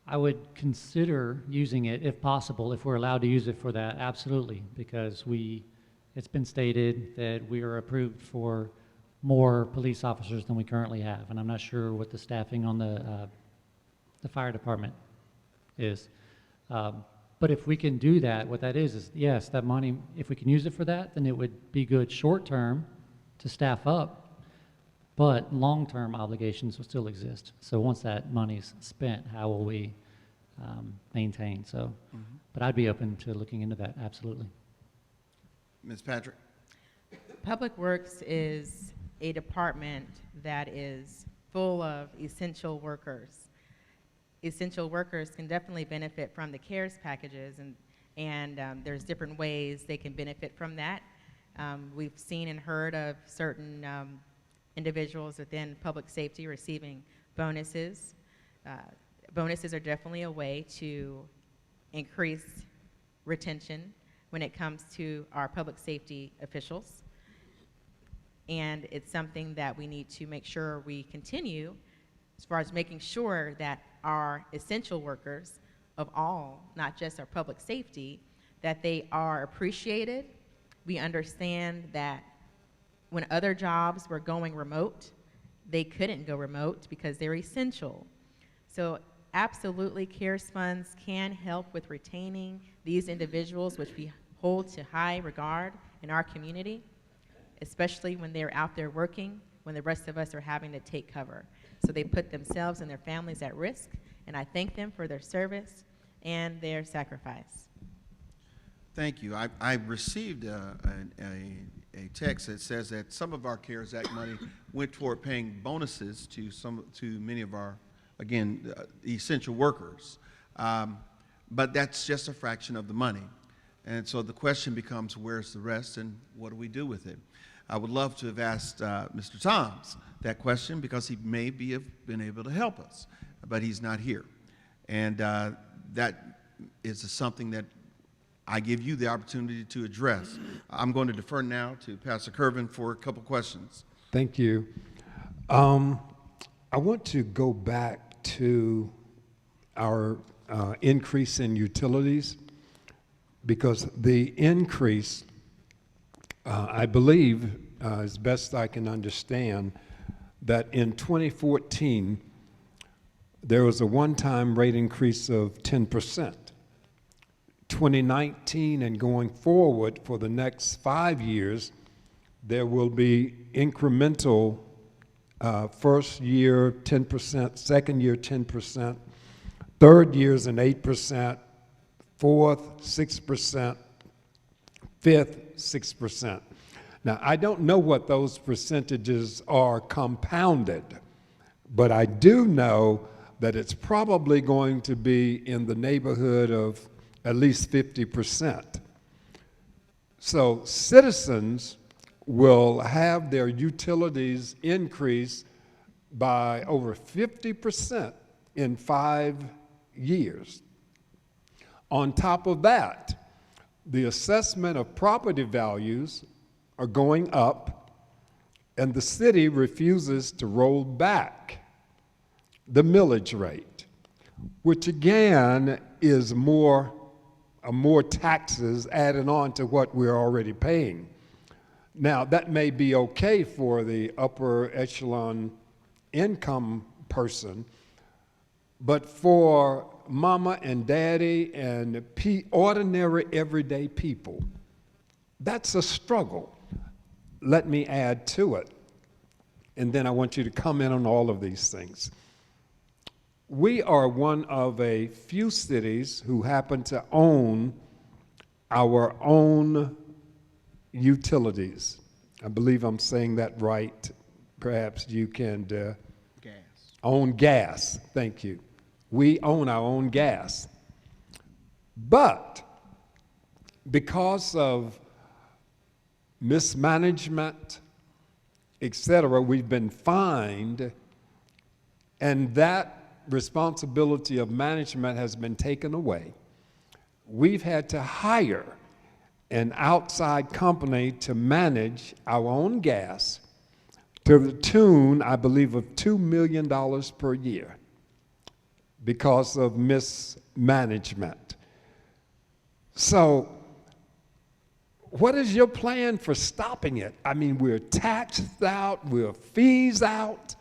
I would consider using it if possible, if we're allowed to use it for that, absolutely, because it's been stated that we are approved for more police officers than we currently have, and I'm not sure what the staffing on the fire department is. But if we can do that, what that is yes, that money, if we can use it for that, then it would be good short term to staff up, but long-term obligations will still exist. So once that money's spent, how will we maintain? So, but I'd be open to looking into that, absolutely.
Ms. Patrick?
Public Works is a department that is full of essential workers. Essential workers can definitely benefit from the CARES packages, and there's different ways they can benefit from that. We've seen and heard of certain individuals within public safety receiving bonuses. Bonuses are definitely a way to increase retention when it comes to our public safety officials. And it's something that we need to make sure we continue as far as making sure that our essential workers of all, not just our public safety, that they are appreciated. We understand that when other jobs were going remote, they couldn't go remote because they're essential. So absolutely, CARES funds can help with retaining these individuals, which we hold to high regard in our community, especially when they're out there working, when the rest of us are having to take cover. So they put themselves and their families at risk, and I thank them for their service and their sacrifice.
Thank you. I received a text that says that some of our CARES Act money went toward paying bonuses to many of our, again, essential workers. But that's just a fraction of the money. And so the question becomes, where's the rest and what do we do with it? I would love to have asked Mr. Toms that question because he may have been able to help us, but he's not here. And that is something that I give you the opportunity to address. I'm going to defer now to Pastor Kervin for a couple questions.
Thank you. I want to go back to our increase in utilities, because the increase, I believe, as best I can understand, that in 2014, there was a one-time rate increase of 10%. 2019 and going forward for the next 5 years, there will be incremental first year 10%, second year 10%, third year's an 8%, fourth 6%, fifth 6%. Now, I don't know what those percentages are compounded, but I do know that it's probably going to be in the neighborhood of at least 50%. So citizens will have their utilities increase by over 50% in 5 years. On top of that, the assessment of property values are going up, and the city refuses to roll back the millage rate, which again is more taxes added on to what we're already paying. Now, that may be okay for the upper echelon income person, but for mama and daddy and ordinary everyday people, that's a struggle. Let me add to it, and then I want you to comment on all of these things. We are one of a few cities who happen to own our own utilities. I believe I'm saying that right. Perhaps you can own gas. Thank you. We own our own gas. But because of mismanagement, etc., we've been fined, and that responsibility of management has been taken away. We've had to hire an outside company to manage our own gas to the tune, I believe, of $2 million per year because of mismanagement. So, what is your plan for stopping it? I mean, we're taxed out, we're fees out.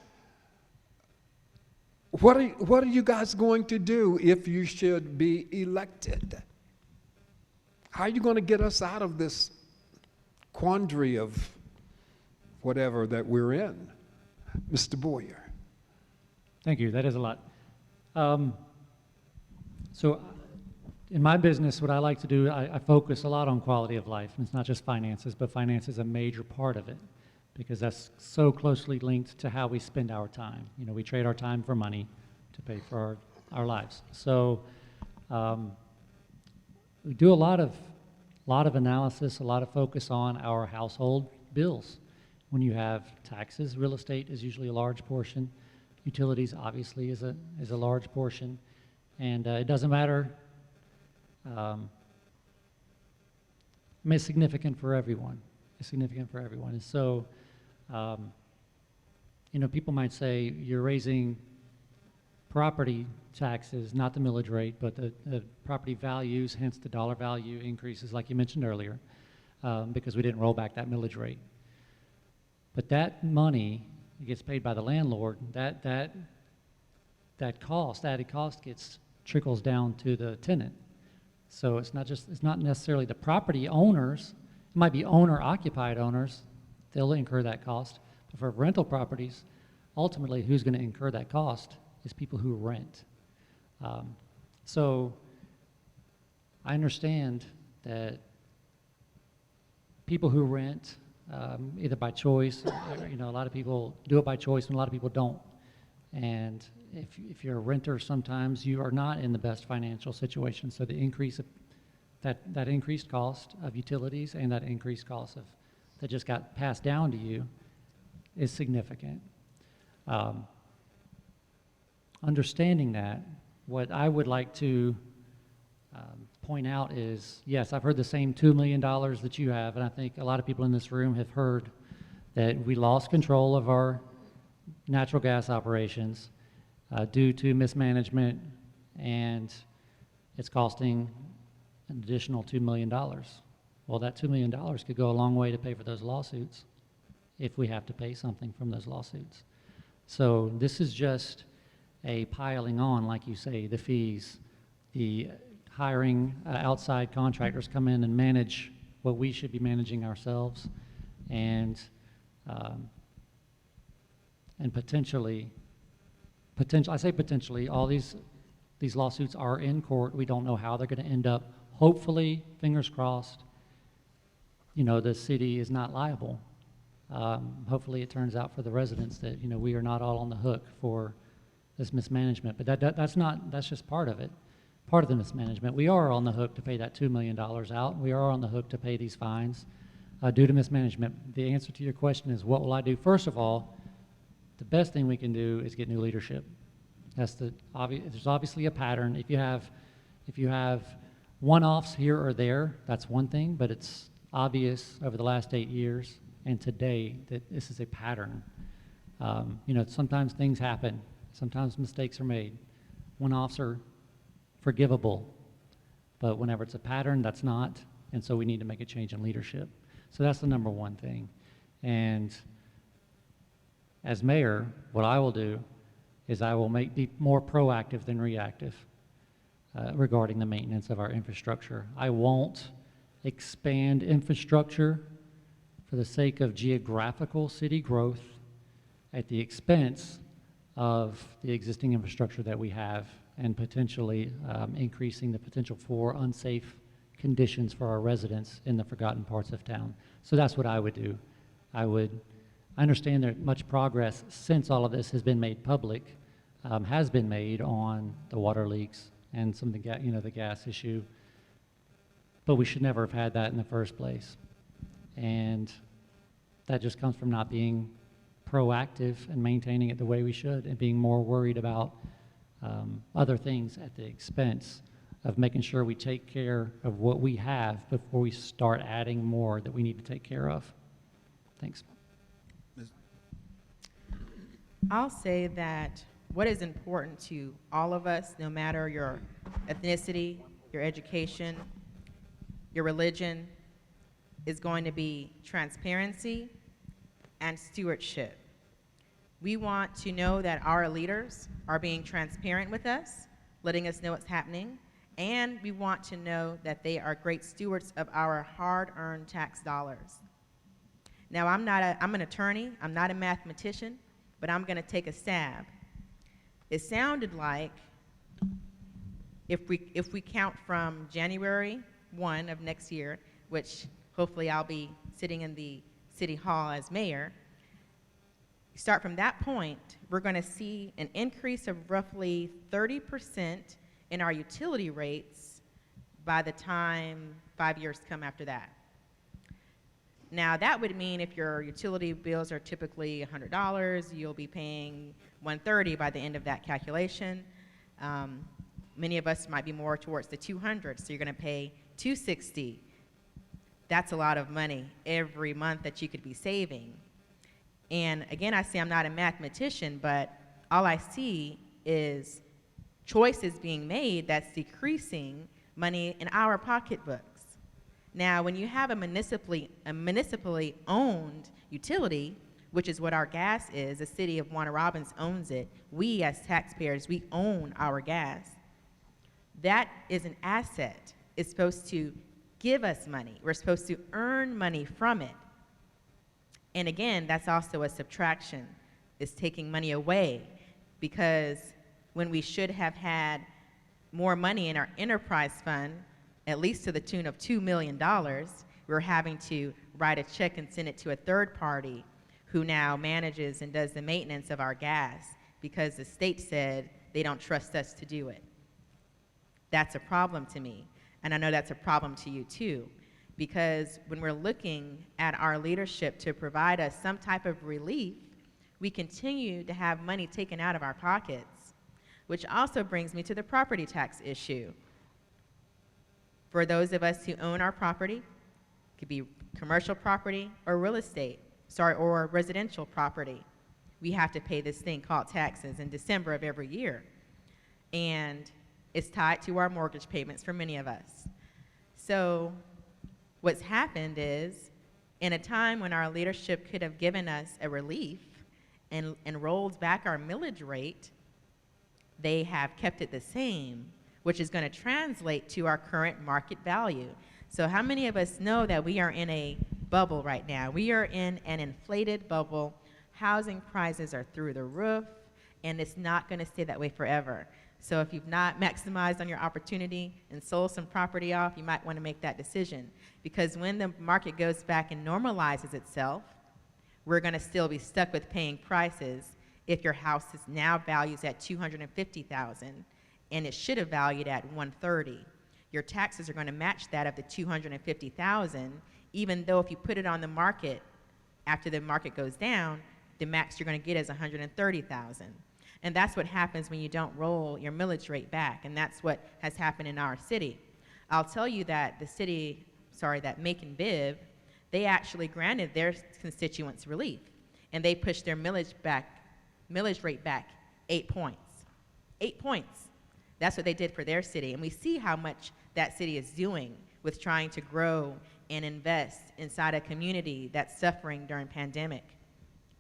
What are you guys going to do if you should be elected? How are you going to get us out of this quandary of whatever that we're in? Mr. Baughier.
Thank you. That is a lot. So in my business, what I like to do, I focus a lot on quality of life. And it's not just finances, but finance is a major part of it because that's so closely linked to how we spend our time. You know, we trade our time for money to pay for our lives. So we do a lot of analysis, a lot of focus on our household bills. When you have taxes, real estate is usually a large portion. Utilities obviously is a large portion, and it doesn't matter. I mean, it's significant for everyone. It's significant for everyone, and so you know, people might say you're raising property taxes, not the millage rate, but the property values, hence the dollar value increases, like you mentioned earlier, because we didn't roll back that millage rate. But that money gets paid by the landlord. That added cost trickles down to the tenant. So it's not necessarily the property owners. It might be owner-occupied owners. They'll incur that cost. But for rental properties, ultimately, who's going to incur that cost is people who rent. So I understand that people who rent, either by choice, or, you know, a lot of people do it by choice and a lot of people don't. And if you're a renter, sometimes you are not in the best financial situation. So the increase of that increased cost of utilities and that increased cost of that just got passed down to you is significant. Understanding that, what I would like to point out is, yes, I've heard the same $2 million that you have, and I think a lot of people in this room have heard that we lost control of our natural gas operations due to mismanagement, and it's costing an additional $2 million. Well, that $2 million could go a long way to pay for those lawsuits if we have to pay something from those lawsuits. So this is just a piling on, like you say, the fees, the hiring outside contractors come in and manage what we should be managing ourselves, and potentially, I say potentially, all these lawsuits are in court. We don't know how they're going to end up. Hopefully, fingers crossed, you know, the city is not liable. Hopefully, it turns out for the residents that, you know, we are not all on the hook for this mismanagement. But that's just part of it. Part of the mismanagement. We are on the hook to pay that $2 million out. We are on the hook to pay these fines due to mismanagement. The answer to your question is, what will I do? First of all, the best thing we can do is get new leadership. That's there's obviously a pattern. If you have one-offs here or there, that's one thing, but it's obvious over the last 8 years and today that this is a pattern. You know, sometimes things happen. Sometimes mistakes are made. One-offs are forgivable, but whenever it's a pattern, that's not, and so we need to make a change in leadership. So that's the number one thing. And as mayor, what I will do is I will be more proactive than reactive regarding the maintenance of our infrastructure. I won't expand infrastructure for the sake of geographical city growth at the expense of the existing infrastructure that we have, and potentially increasing the potential for unsafe conditions for our residents in the forgotten parts of town. So that's what I would do. I understand that much progress since all of this has been made public has been made on the water leaks and some of the gas issue, but we should never have had that in the first place. And that just comes from not being proactive and maintaining it the way we should, and being more worried about other things at the expense of making sure we take care of what we have before we start adding more that we need to take care of. Thanks.
I'll say that what is important to all of us, no matter your ethnicity, your education, your religion, is going to be transparency and stewardship. We want to know that our leaders are being transparent with us, letting us know what's happening, and we want to know that they are great stewards of our hard-earned tax dollars. Now, I'm an attorney, I'm not a mathematician, but I'm going to take a stab. It sounded like if we count from January 1 of next year, which hopefully I'll be sitting in the City Hall as mayor, start from that point, we're going to see an increase of roughly 30% in our utility rates by the time 5 years come after that. Now, that would mean if your utility bills are typically $100, you'll be paying $130 by the end of that calculation. Many of us might be more towards the 200, so you're going to pay $260. That's a lot of money every month that you could be saving. And again, I say I'm not a mathematician, but all I see is choices being made that's decreasing money in our pocketbooks. Now, when you have a municipally owned utility, which is what our gas is, the city of Warner Robins owns it, we as taxpayers, we own our gas. That is an asset. It's supposed to give us money. We're supposed to earn money from it. And again, that's also a subtraction. It's taking money away, because when we should have had more money in our enterprise fund, at least to the tune of $2 million, we're having to write a check and send it to a third party who now manages and does the maintenance of our gas because the state said they don't trust us to do it. That's a problem to me, and I know that's a problem to you too, because when we're looking at our leadership to provide us some type of relief, we continue to have money taken out of our pockets, which also brings me to the property tax issue. For those of us who own our property, it could be commercial property or real estate, or residential property, we have to pay this thing called taxes in December of every year. And it's tied to our mortgage payments for many of us. So what's happened is, in a time when our leadership could have given us a relief and rolled back our millage rate, they have kept it the same, which is going to translate to our current market value. So how many of us know that we are in a bubble right now? We are in an inflated bubble. Housing prices are through the roof, and it's not going to stay that way forever. So if you've not maximized on your opportunity and sold some property off, you might want to make that decision. Because when the market goes back and normalizes itself, we're going to still be stuck with paying prices if your house is now valued at $250,000 and it should have valued at $130,000. Your taxes are going to match that of the $250,000, even though if you put it on the market after the market goes down, the max you're going to get is $130,000. And that's what happens when you don't roll your millage rate back, and that's what has happened in our city. I'll tell you that that Macon Biv, they actually granted their constituents relief, and they pushed their millage rate back 8 points. 8 points. That's what they did for their city, and we see how much that city is doing with trying to grow and invest inside a community that's suffering during pandemic.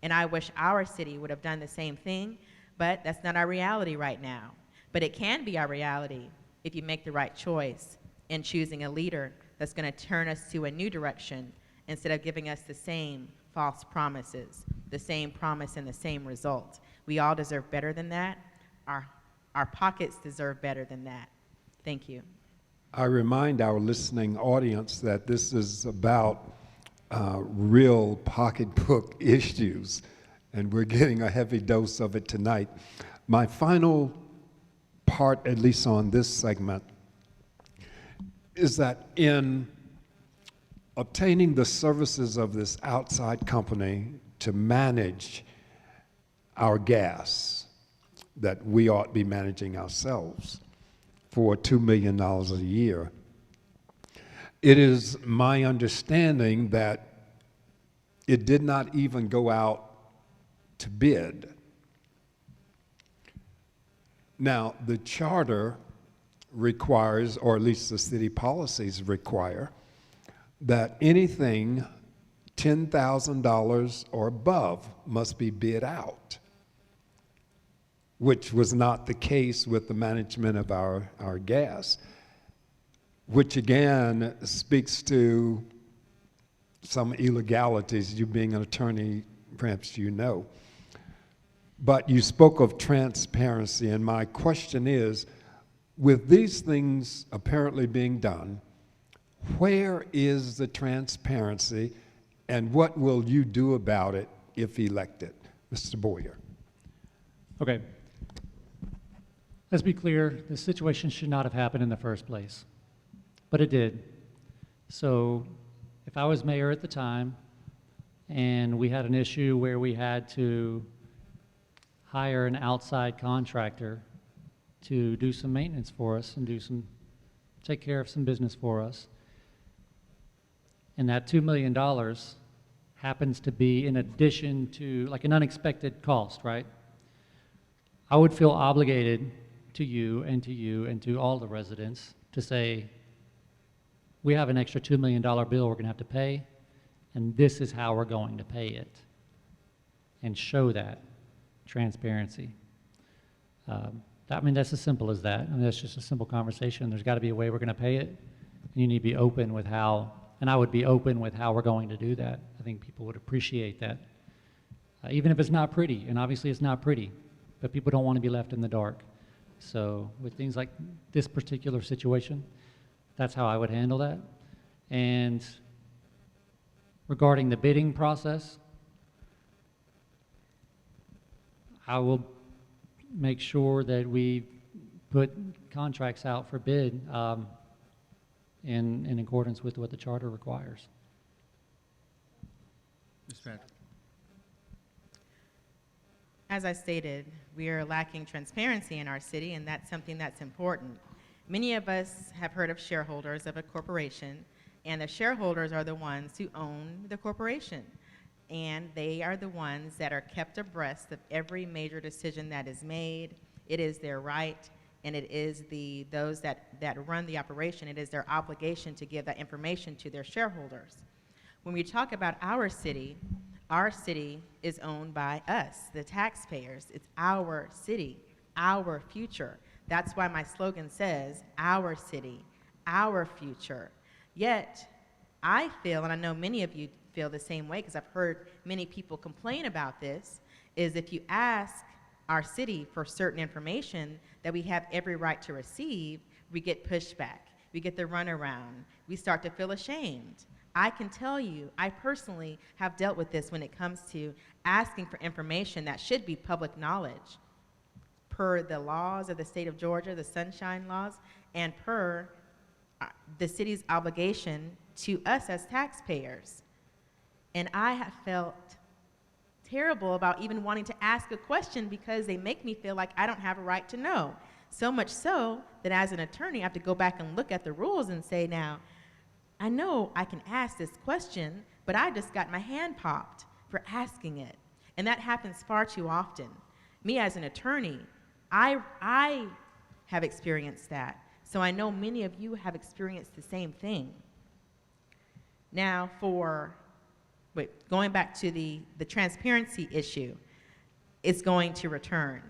And I wish our city would have done the same thing, but that's not our reality right now. But it can be our reality if you make the right choice in choosing a leader that's going to turn us to a new direction instead of giving us the same false promises, the same promise and the same result. We all deserve better than that. Our pockets deserve better than that. Thank you.
I remind our listening audience that this is about real pocketbook issues, and we're getting a heavy dose of it tonight. My final part, at least on this segment, is that in obtaining the services of this outside company to manage our gas that we ought to be managing ourselves, for $2 million a year. It is my understanding that it did not even go out to bid. Now, the charter requires, or at least the city policies require, that anything $10,000 or above must be bid out, which was not the case with the management of our gas, which again speaks to some illegalities. You being an attorney, perhaps you know. But you spoke of transparency, and my question is, with these things apparently being done, where is the transparency, and what will you do about it if elected? Mr. Baughier.
Okay. Let's be clear, this situation should not have happened in the first place, but it did. So if I was mayor at the time and we had an issue where we had to hire an outside contractor to do some maintenance for us and take care of some business for us, and that $2 million happens to be in addition to like an unexpected cost, right? I would feel obligated to you and to all the residents to say, we have an extra $2 million bill we're going to have to pay, and this is how we're going to pay it, and show that transparency. I mean, that's as simple as that. I mean, that's just a simple conversation. There's got to be a way we're going to pay it, and you need to be open with how, and I would be open with how we're going to do that. I think people would appreciate that, even if it's not pretty, and obviously it's not pretty, but people don't want to be left in the dark. So with things like this particular situation, that's how I would handle that. And regarding the bidding process, I will make sure that we put contracts out for bid in accordance with what the charter requires.
Ms. Patrick.
As I stated, we are lacking transparency in our city, and that's something that's important. Many of us have heard of shareholders of a corporation, and the shareholders are the ones who own the corporation. And they are the ones that are kept abreast of every major decision that is made. It is their right, and it is those that run the operation, it is their obligation to give that information to their shareholders. When we talk about our city is owned by us, the taxpayers. It's our city, our future. That's why my slogan says, our city, our future. Yet, I feel, and I know many of you feel the same way because I've heard many people complain about this, is if you ask our city for certain information that we have every right to receive, we get pushback, we get the runaround, we start to feel ashamed. I can tell you, I personally have dealt with this when it comes to asking for information that should be public knowledge per the laws of the state of Georgia, the Sunshine Laws, and per the city's obligation to us as taxpayers. And I have felt terrible about even wanting to ask a question because they make me feel like I don't have a right to know. So much so that as an attorney, I have to go back and look at the rules and say, now, I know I can ask this question, but I just got my hand popped for asking it. And that happens far too often. Me as an attorney, I have experienced that. So I know many of you have experienced the same thing. Now going back to the transparency issue, it's going to return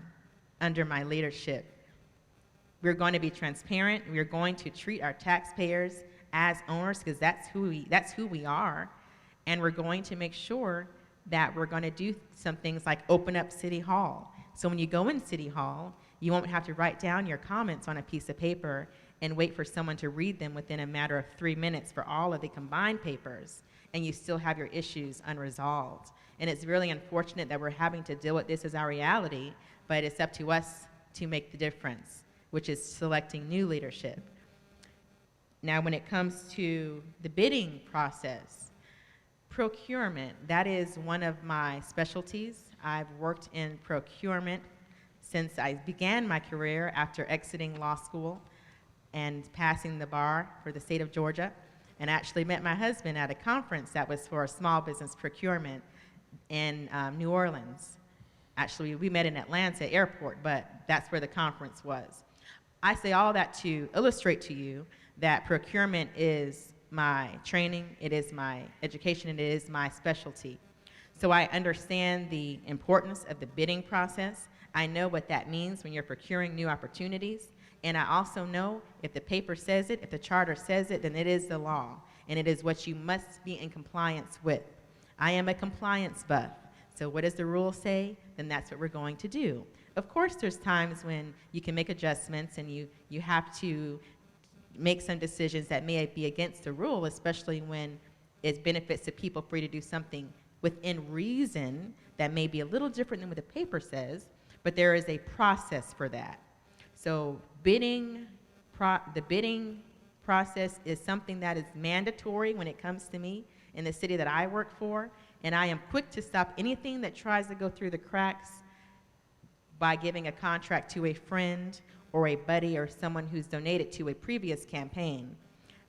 under my leadership. We're going to be transparent. We're going to treat our taxpayers as owners because that's who we are. And we're going to make sure that we're going to do some things like open up City Hall. So when you go in City Hall, you won't have to write down your comments on a piece of paper and wait for someone to read them within a matter of 3 minutes for all of the combined papers, and you still have your issues unresolved. And it's really unfortunate that we're having to deal with this as our reality, but it's up to us to make the difference, which is selecting new leadership. Now, when it comes to the bidding process, procurement, that is one of my specialties. I've worked in procurement since I began my career after exiting law school. and passing the bar for the state of Georgia, and actually met my husband at a conference that was for small business procurement in New Orleans. Actually, we met in Atlanta Airport, but that's where the conference was. I say all that to illustrate to you that procurement is my training, it is my education, and it is my specialty. So I understand the importance of the bidding process. I know what that means when you're procuring new opportunities. And I also know if the paper says it, if the charter says it, then it is the law. And it is what you must be in compliance with. I am a compliance buff. So what does the rule say? Then that's what we're going to do. Of course, there's times when you can make adjustments and you have to make some decisions that may be against the rule, especially when it benefits the people for you to do something within reason that may be a little different than what the paper says, but there is a process for that. So the bidding process is something that is mandatory when it comes to me in the city that I work for, and I am quick to stop anything that tries to go through the cracks by giving a contract to a friend or a buddy or someone who's donated to a previous campaign.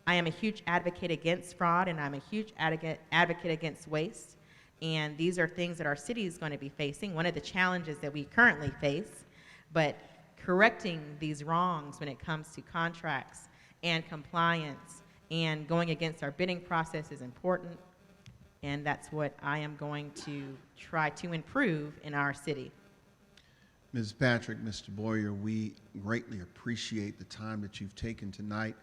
I am a huge advocate against fraud, and I'm a huge advocate against waste, and these are things that our city is going to be facing, one of the challenges that we currently face, but correcting these wrongs when it comes to contracts and compliance and going against our bidding process is important, and that's what I am going to try to improve in our city.
Ms. Patrick, Mr. Baughier, we greatly appreciate the time that you've taken tonight.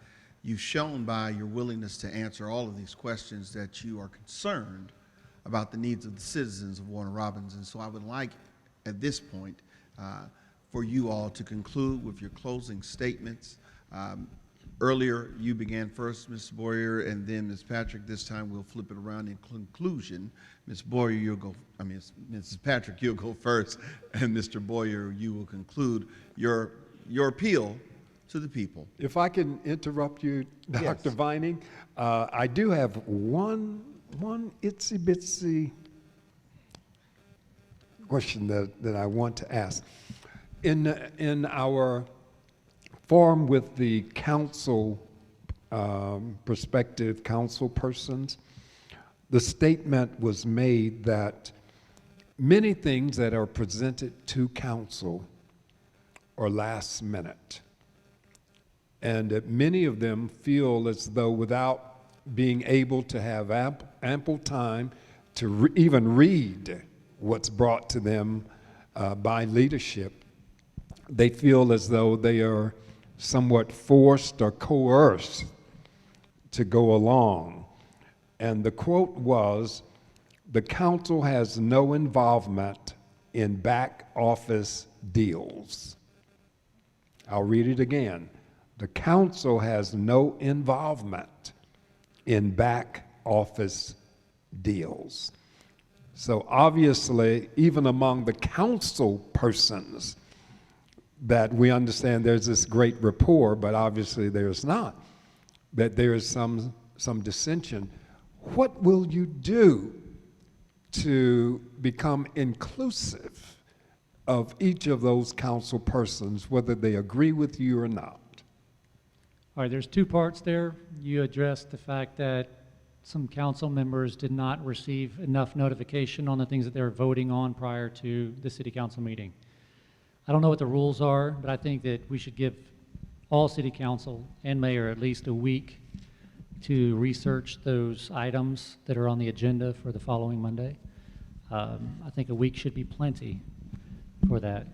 You've shown by your willingness to answer all of these questions that you are concerned about the needs of the citizens of Warner Robins, and so I would like, at this point, for you all to conclude with your closing statements. Earlier, you began first, Mr. Baughier, and then Ms. Patrick. This time, we'll flip it around in conclusion. Ms. Baughier, Mrs. Patrick, you'll go first, and Mr. Baughier, you will conclude your appeal to the people.
If I can interrupt you, Dr.
Yes.
Vining, I do have one itsy bitsy question that I want to ask. In our forum with the council, prospective council persons, the statement was made that many things that are presented to council are last minute, and that many of them feel as though without being able to have ample time to even read what's brought to them by leadership, they feel as though they are somewhat forced or coerced to go along. And the quote was, "The council has no involvement in back office deals." I'll read it again. The council has no involvement in back office deals. So obviously, even among the council persons, that we understand there's this great rapport, but obviously there's not, that there is some dissension. What will you do to become inclusive of each of those council persons, whether they agree with you or not?
All right, there's two parts there. You addressed the fact that some council members did not receive enough notification on the things that they were voting on prior to the city council meeting. I don't know what the rules are, but I think that we should give all city council and mayor at least a week to research those items that are on the agenda for the following Monday. I think a week should be plenty for that.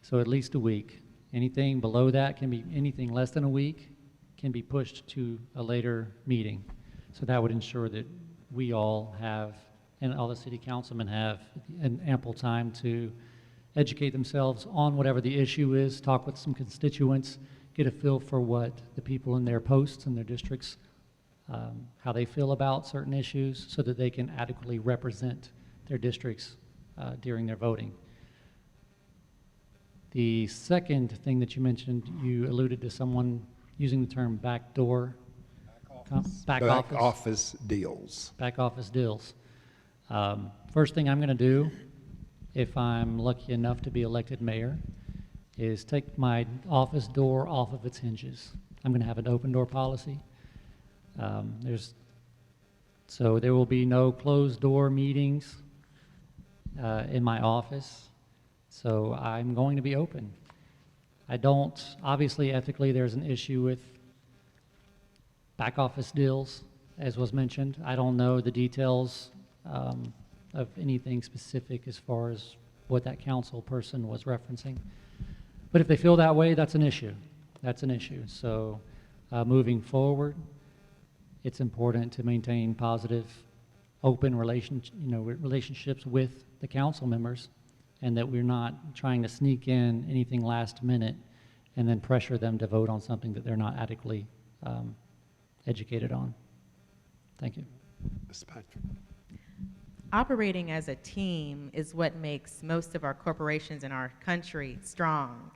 So at least a week. Anything below that can be, anything less than a week can be pushed to a later meeting. So that would ensure that we all have, and all the city councilmen have, an ample time to educate themselves on whatever the issue is, talk with some constituents, get a feel for what the people in their posts and their districts, how they feel about certain issues, so that they can adequately represent their districts during their voting. The second thing that you mentioned, you alluded to someone using the term backdoor. Back
office deals.
Back office deals. First thing I'm going to do, if I'm lucky enough to be elected mayor, is take my office door off of its hinges. I'm going to have an open door policy. So there will be no closed door meetings in my office. So I'm going to be open. I don't, obviously ethically there's an issue with back office deals, as was mentioned. I don't know the details of anything specific as far as what that council person was referencing. But if they feel that way, that's an issue. That's an issue. So moving forward, it's important to maintain positive, open relationships with the council members, and that we're not trying to sneak in anything last minute and then pressure them to vote on something that they're not adequately educated on. Thank you.
Ms. Patrick.
Operating as a team is what makes most of our corporations in our country strong.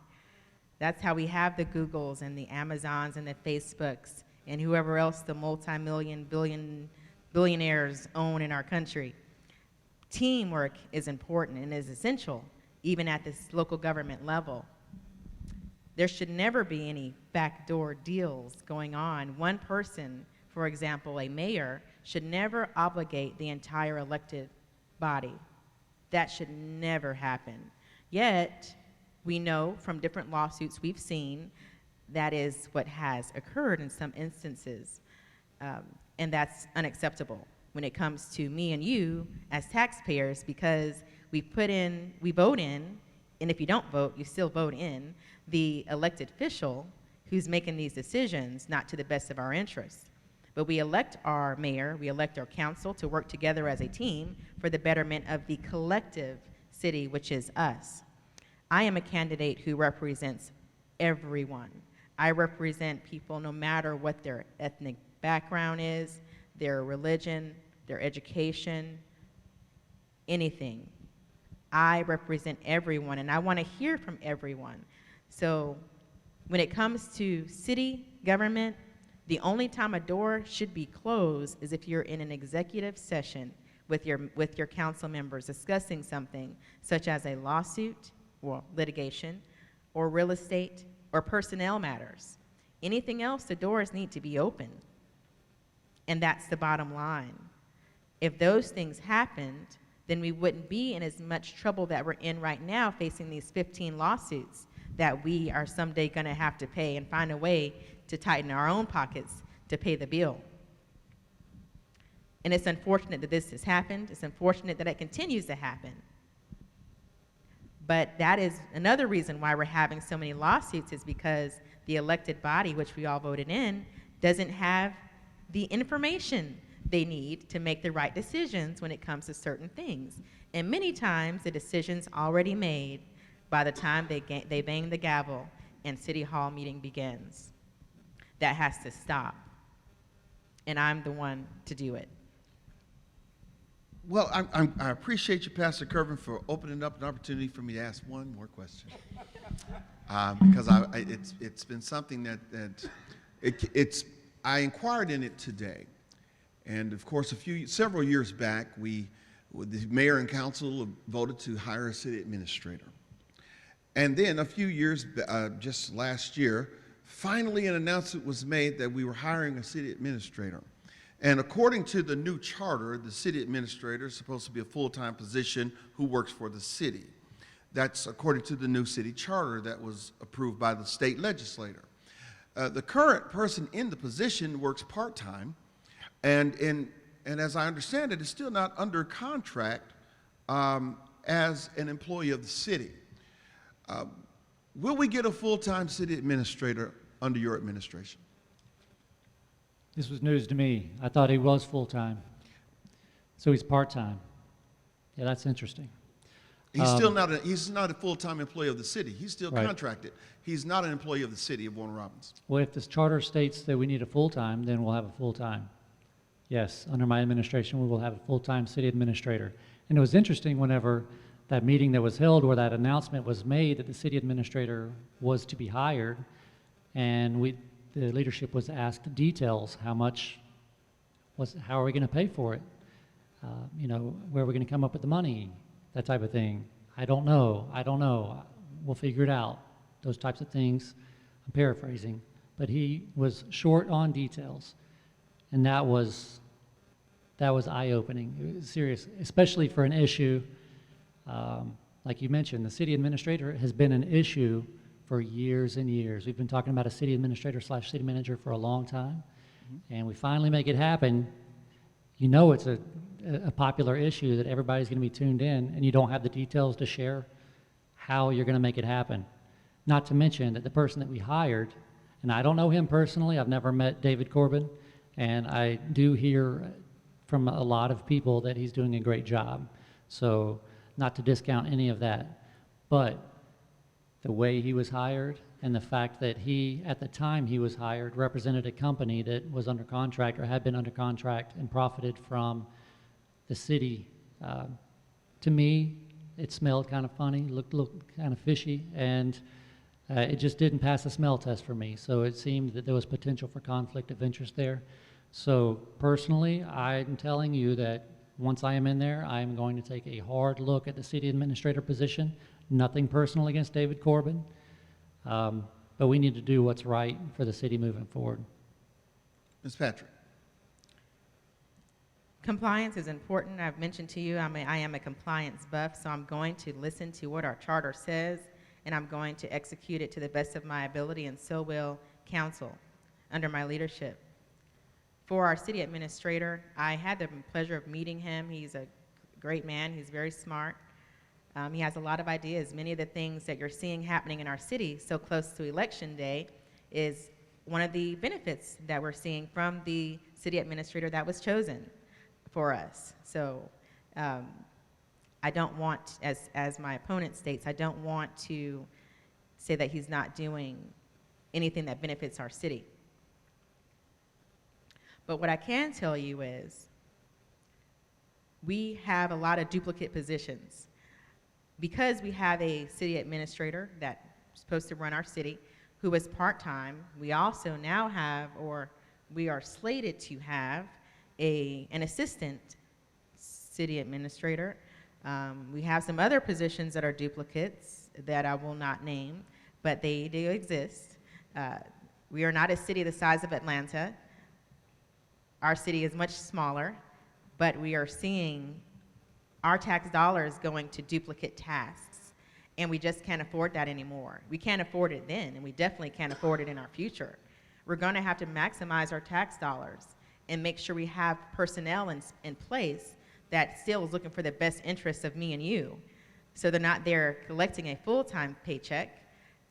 That's how we have the Googles and the Amazons and the Facebooks and whoever else the multi-million, billionaires own in our country. Teamwork is important and is essential, even at this local government level. There should never be any backdoor deals going on. One person, for example, a mayor, should never obligate the entire elected body. That should never happen. Yet, we know from different lawsuits we've seen that is what has occurred in some instances, and that's unacceptable when it comes to me and you as taxpayers, because we vote in, and if you don't vote, you still vote in the elected official who's making these decisions, not to the best of our interests. But we elect our mayor, we elect our council to work together as a team for the betterment of the collective city, which is us. I am a candidate who represents everyone. I represent people no matter what their ethnic background is, their religion, their education, anything. I represent everyone, and I want to hear from everyone. So when it comes to city government, the only time a door should be closed is if you're in an executive session with your council members discussing something such as a lawsuit or litigation or real estate or personnel matters. Anything else, the doors need to be open. And that's the bottom line. If those things happened, then we wouldn't be in as much trouble that we're in right now, facing these 15 lawsuits that we are someday going to have to pay and find a way to tighten our own pockets to pay the bill. And it's unfortunate that this has happened. It's unfortunate that it continues to happen. But that is another reason why we're having so many lawsuits, is because the elected body, which we all voted in, doesn't have the information they need to make the right decisions when it comes to certain things. And many times the decision's already made by the time they bang the gavel and City Hall meeting begins. That has to stop. And I'm the one to do it.
Well, I appreciate you, Pastor Kervin, for opening up an opportunity for me to ask one more question. Because it's been something that I inquired in it today. And of course, several years back, the mayor and council voted to hire a city administrator. And then a few years, just last year, finally an announcement was made that we were hiring a city administrator. And according to the new charter, the city administrator is supposed to be a full-time position who works for the city. That's according to the new city charter that was approved by the state legislator. The current person in the position works part-time, and as I understand it, is still not under contract as an employee of the city. Will we get a full-time city administrator under your administration?
This was news to me. I thought he was full-time. So he's part-time. Yeah, that's interesting.
He's still not a full-time employee of the city. He's still
Right.
contracted. He's not an employee of the city of Warner Robins.
Well, if this charter states that we need a full-time, then we'll have a full-time. Yes, under my administration, we will have a full-time city administrator. And it was interesting whenever that meeting that was held where that announcement was made that the city administrator was to be hired, and the leadership was asked details. How are we going to pay for it? Where are we going to come up with the money? That type of thing. I don't know. We'll figure it out. Those types of things. I'm paraphrasing. but he was short on details, and that was eye-opening. It was serious, especially for an issue like you mentioned. The city administrator has been an issue for years and years. We've been talking about a city administrator / city manager for a long time, and we finally make it happen. You know it's a popular issue that everybody's going to be tuned in, and you don't have the details to share how you're going to make it happen. Not to mention that the person that we hired, and I don't know him personally, I've never met David Corbin, and I do hear from a lot of people that he's doing a great job. So not to discount any of that, but the way he was hired and the fact that he, at the time he was hired, represented a company that was under contract or had been under contract and profited from the city. To me, it smelled kind of funny, looked kind of fishy, and it just didn't pass the smell test for me. So it seemed that there was potential for conflict of interest there. So personally, I'm telling you that once I am in there, I am going to take a hard look at the city administrator position. Nothing personal against David Corbin, but we need to do what's right for the city moving forward.
Ms. Patrick.
Compliance is important. I've mentioned to you I am a compliance buff, so I'm going to listen to what our charter says, and I'm going to execute it to the best of my ability, and so will council under my leadership. For our city administrator, I had the pleasure of meeting him. He's a great man. He's very smart. He has a lot of ideas. Many of the things that you're seeing happening in our city so close to Election Day is one of the benefits that we're seeing from the city administrator that was chosen for us. So I don't want, as my opponent states, I don't want to say that he's not doing anything that benefits our city. But what I can tell you is we have a lot of duplicate positions. Because we have a city administrator that's supposed to run our city who is part-time, we also now have, or we are slated to have, an assistant city administrator. We have some other positions that are duplicates that I will not name, but they do exist. We are not a city the size of Atlanta. Our city is much smaller, but we are seeing our tax dollars going to duplicate tasks, and we just can't afford that anymore. We can't afford it then, and we definitely can't afford it in our future. We're going to have to maximize our tax dollars and make sure we have personnel in place that still is looking for the best interests of me and you. So they're not there collecting a full-time paycheck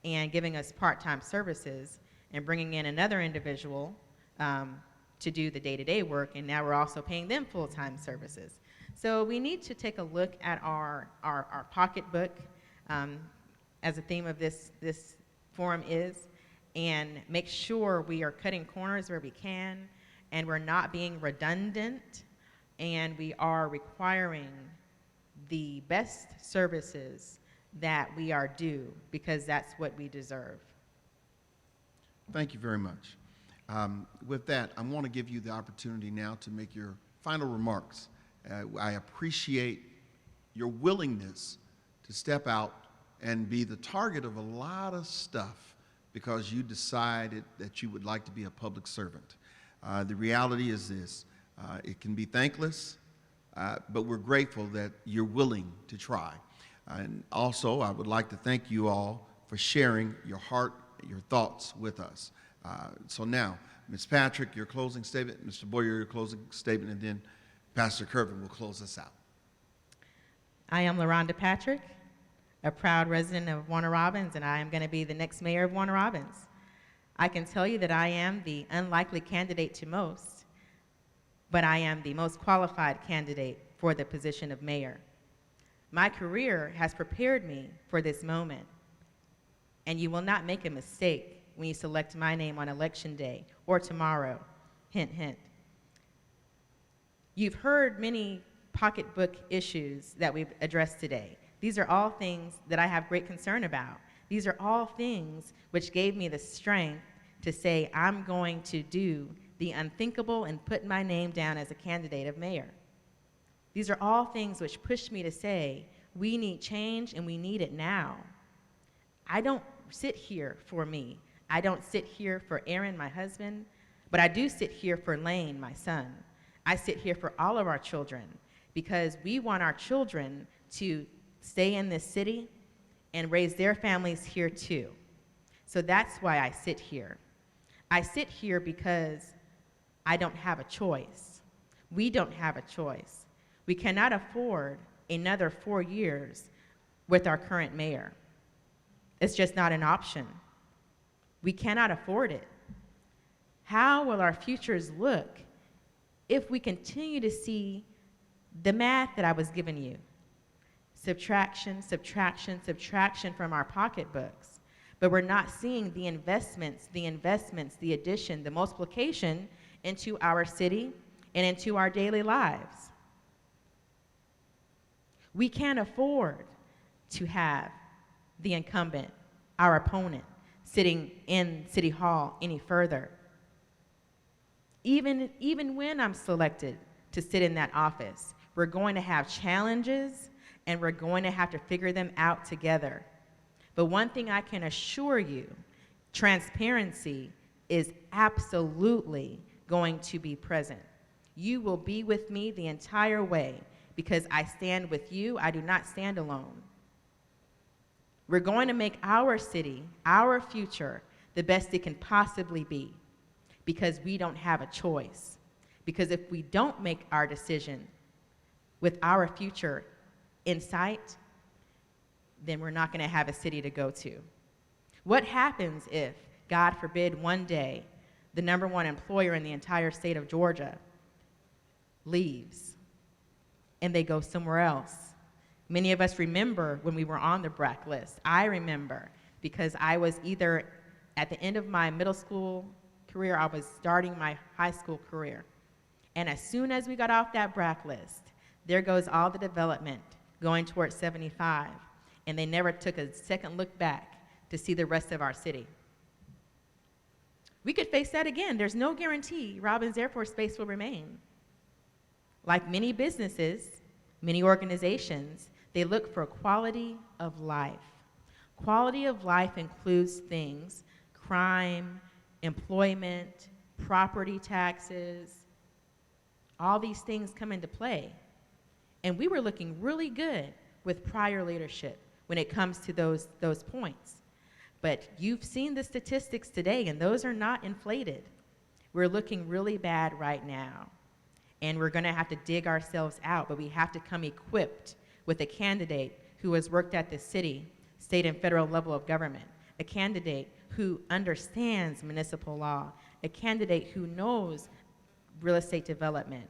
and giving us part-time services and bringing in another individual to do the day-to-day work, and now we're also paying them full-time services. So we need to take a look at our pocketbook, as the theme of this forum is, and make sure we are cutting corners where we can, and we're not being redundant, and we are requiring the best services that we are due, because that's what we deserve.
Thank you very much. With that, I want to give you the opportunity now to make your final remarks. I appreciate your willingness to step out and be the target of a lot of stuff because you decided that you would like to be a public servant. The reality is this, it can be thankless, but we're grateful that you're willing to try. And also, I would like to thank you all for sharing your heart, your thoughts with us. So now, Ms. Patrick, your closing statement, Mr. Baughier, your closing statement, and then Pastor Kervin will close us out.
I am LaRhonda Patrick, a proud resident of Warner Robbins, and I am going to be the next mayor of Warner Robbins. I can tell you that I am the unlikely candidate to most, but I am the most qualified candidate for the position of mayor. My career has prepared me for this moment, and you will not make a mistake when you select my name on Election Day or tomorrow. Hint, hint. You've heard many pocketbook issues that we've addressed today. These are all things that I have great concern about. These are all things which gave me the strength to say I'm going to do the unthinkable and put my name down as a candidate of mayor. These are all things which pushed me to say we need change and we need it now. I don't sit here for me. I don't sit here for Aaron, my husband, but I do sit here for Lane, my son. I sit here for all of our children because we want our children to stay in this city and raise their families here too. So that's why I sit here. I sit here because I don't have a choice. We don't have a choice. We cannot afford another 4 years with our current mayor. It's just not an option. We cannot afford it. How will our futures look if we continue to see the math that I was giving you? Subtraction, subtraction, subtraction from our pocketbooks. But we're not seeing the investments, the addition, the multiplication into our city and into our daily lives. We can't afford to have the incumbent, our opponent, sitting in City Hall any further. Even when I'm selected to sit in that office, we're going to have challenges and we're going to have to figure them out together. But one thing I can assure you, transparency is absolutely going to be present. You will be with me the entire way because I stand with you. I do not stand alone. We're going to make our city, our future, the best it can possibly be because we don't have a choice. Because if we don't make our decision with our future in sight, then we're not going to have a city to go to. What happens if, God forbid, one day, the #1 employer in the entire state of Georgia leaves and they go somewhere else? Many of us remember when we were on the BRAC list. I remember because I was either at the end of my middle school career, I was starting my high school career. And as soon as we got off that BRAC list, there goes all the development going towards 75. And they never took a second look back to see the rest of our city. We could face that again. There's no guarantee Robbins Air Force Base will remain. Like many businesses, many organizations, they look for quality of life. Quality of life includes things, crime, employment, property taxes, all these things come into play. And we were looking really good with prior leadership when it comes to those points. But you've seen the statistics today, and those are not inflated. We're looking really bad right now. And we're gonna have to dig ourselves out, but we have to come equipped with a candidate who has worked at the city, state, and federal level of government, a candidate who understands municipal law, a candidate who knows real estate development,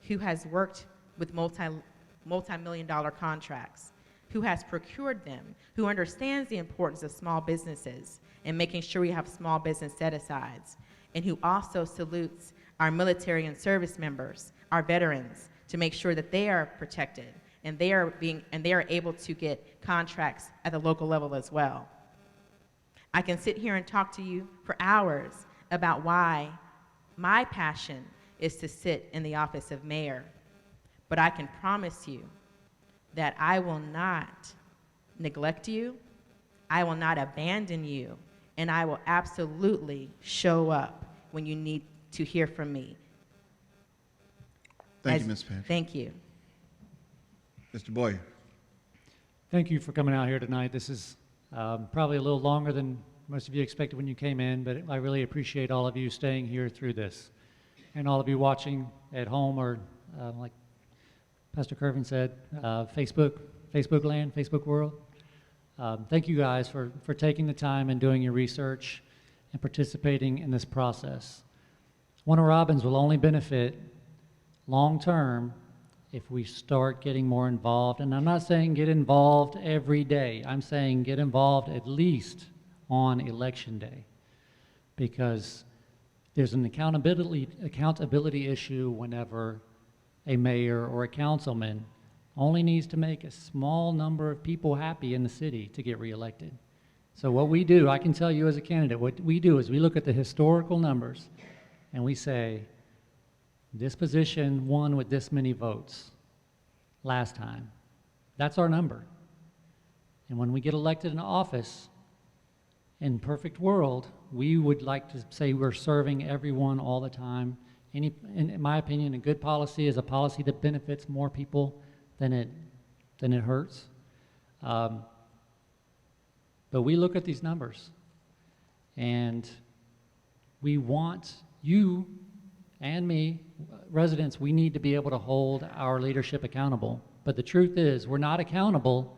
who has worked with multi-million-dollar contracts, who has procured them, who understands the importance of small businesses and making sure we have small business set-asides, and who also salutes our military and service members, our veterans, to make sure that they are protected and they are able to get contracts at the local level as well. I can sit here and talk to you for hours about why my passion is to sit in the office of mayor, but I can promise you that I will not neglect you, I will not abandon you, and I will absolutely show up when you need to hear from me.
Thank you, Ms. Patrick.
Thank you.
Mr. Baughier.
Thank you for coming out here tonight. This is probably a little longer than most of you expected when you came in, but I really appreciate all of you staying here through this. And all of you watching at home or, like Pastor Kervin said, Facebook land, Facebook world. Thank you guys for taking the time and doing your research and participating in this process. Warner Robbins will only benefit long-term if we start getting more involved. And I'm not saying get involved every day. I'm saying get involved at least on Election Day, because there's an accountability issue whenever a mayor or a councilman only needs to make a small number of people happy in the city to get reelected. So what we do, I can tell you as a candidate, what we do is we look at the historical numbers and we say, this position won with this many votes last time. That's our number. And when we get elected in office In perfect world, we would like to say we're serving everyone all the time. In my opinion, a good policy is a policy that benefits more people than it hurts. But we look at these numbers, and we want you and me, residents, we need to be able to hold our leadership accountable. But the truth is, we're not accountable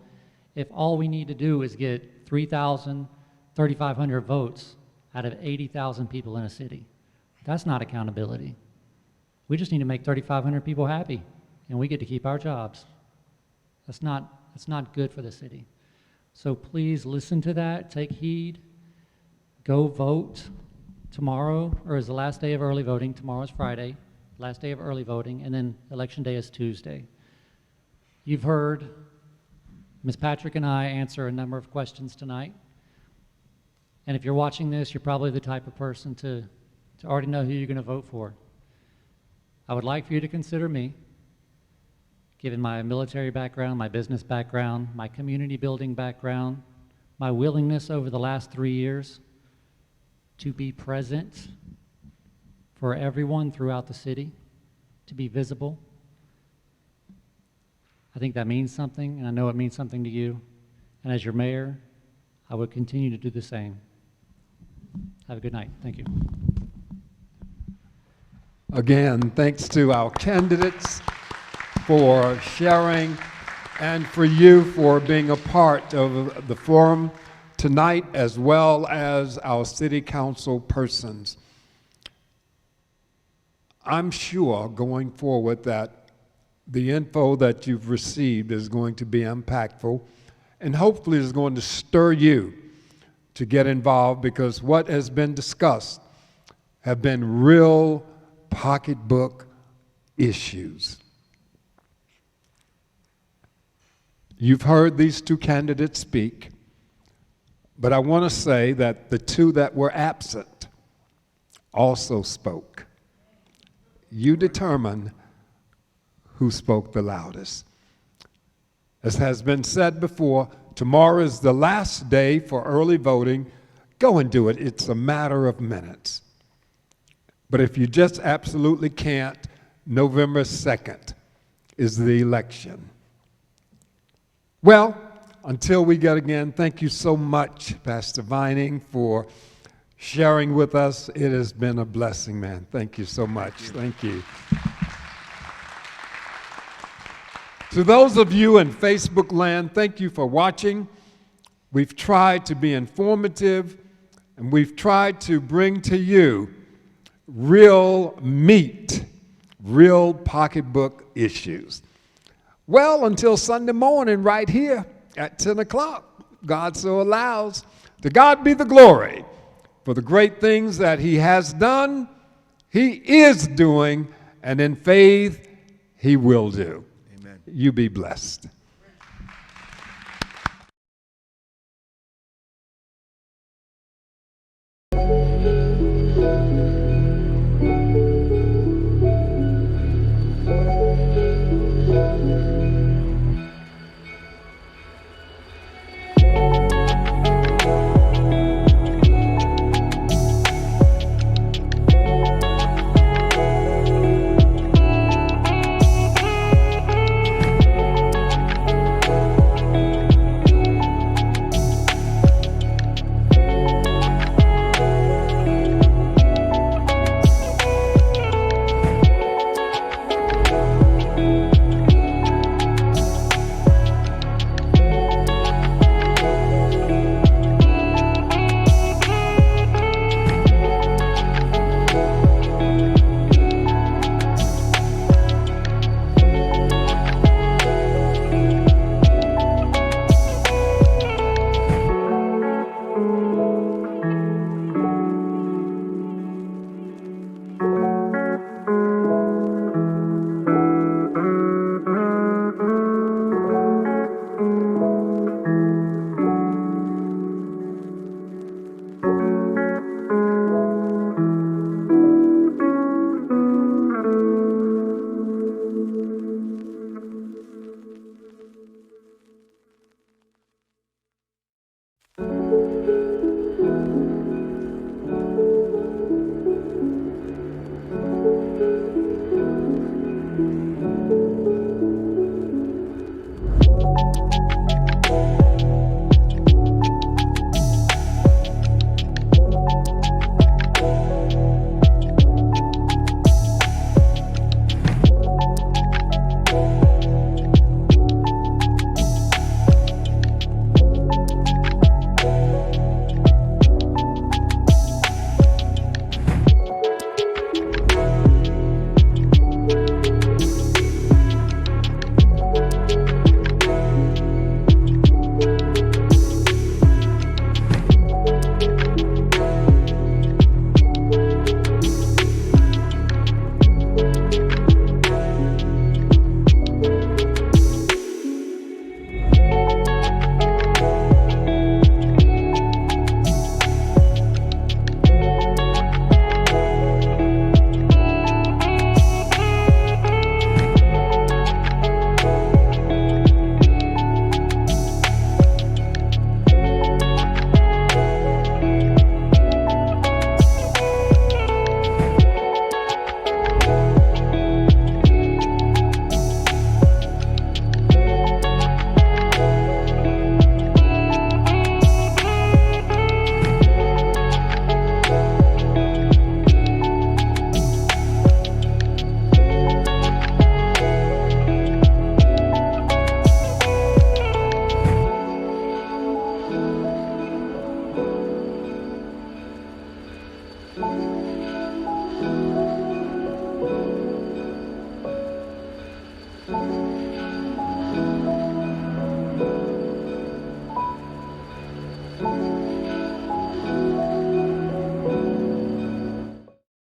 if all we need to do is get 3,000, 3,500 votes out of 80,000 people in a city. That's not accountability. We just need to make 3,500 people happy, and we get to keep our jobs. That's not good for the city. So please listen to that, take heed, go vote. Tomorrow, or is the last day of early voting. Tomorrow is Friday, last day of early voting, and then election day is Tuesday. You've heard Ms. Patrick and I answer a number of questions tonight. And if you're watching this, you're probably the type of person to already know who you're going to vote for. I would like for you to consider me, given my military background, my business background, my community building background, my willingness over the last 3 years to be present for everyone throughout the city, to be visible. I think that means something, and I know it means something to you. And as your mayor, I would continue to do the same. Have a good night. Thank you.
Again, thanks to our candidates for sharing and for you for being a part of the forum tonight, as well as our city council persons. I'm sure going forward that the info that you've received is going to be impactful and hopefully is going to stir you to get involved, because what has been discussed have been real pocketbook issues. You've heard these two candidates speak. But I want to say that the two that were absent also spoke. You determine who spoke the loudest. As has been said before, tomorrow is the last day for early voting. Go and do it. It's a matter of minutes. But if you just absolutely can't, November 2nd is the election. Well, until we get again, thank you so much, Pastor Vining, for sharing with us. It has been a blessing, man. Thank you so much. Thank you. To those of you in Facebook land, thank you for watching. We've tried to be informative, and we've tried to bring to you real meat, real pocketbook issues. Well, until Sunday morning right here at 10 o'clock, God so allows. To God be the glory for the great things that he has done, he is doing, and in faith he will do.
Amen.
You be blessed.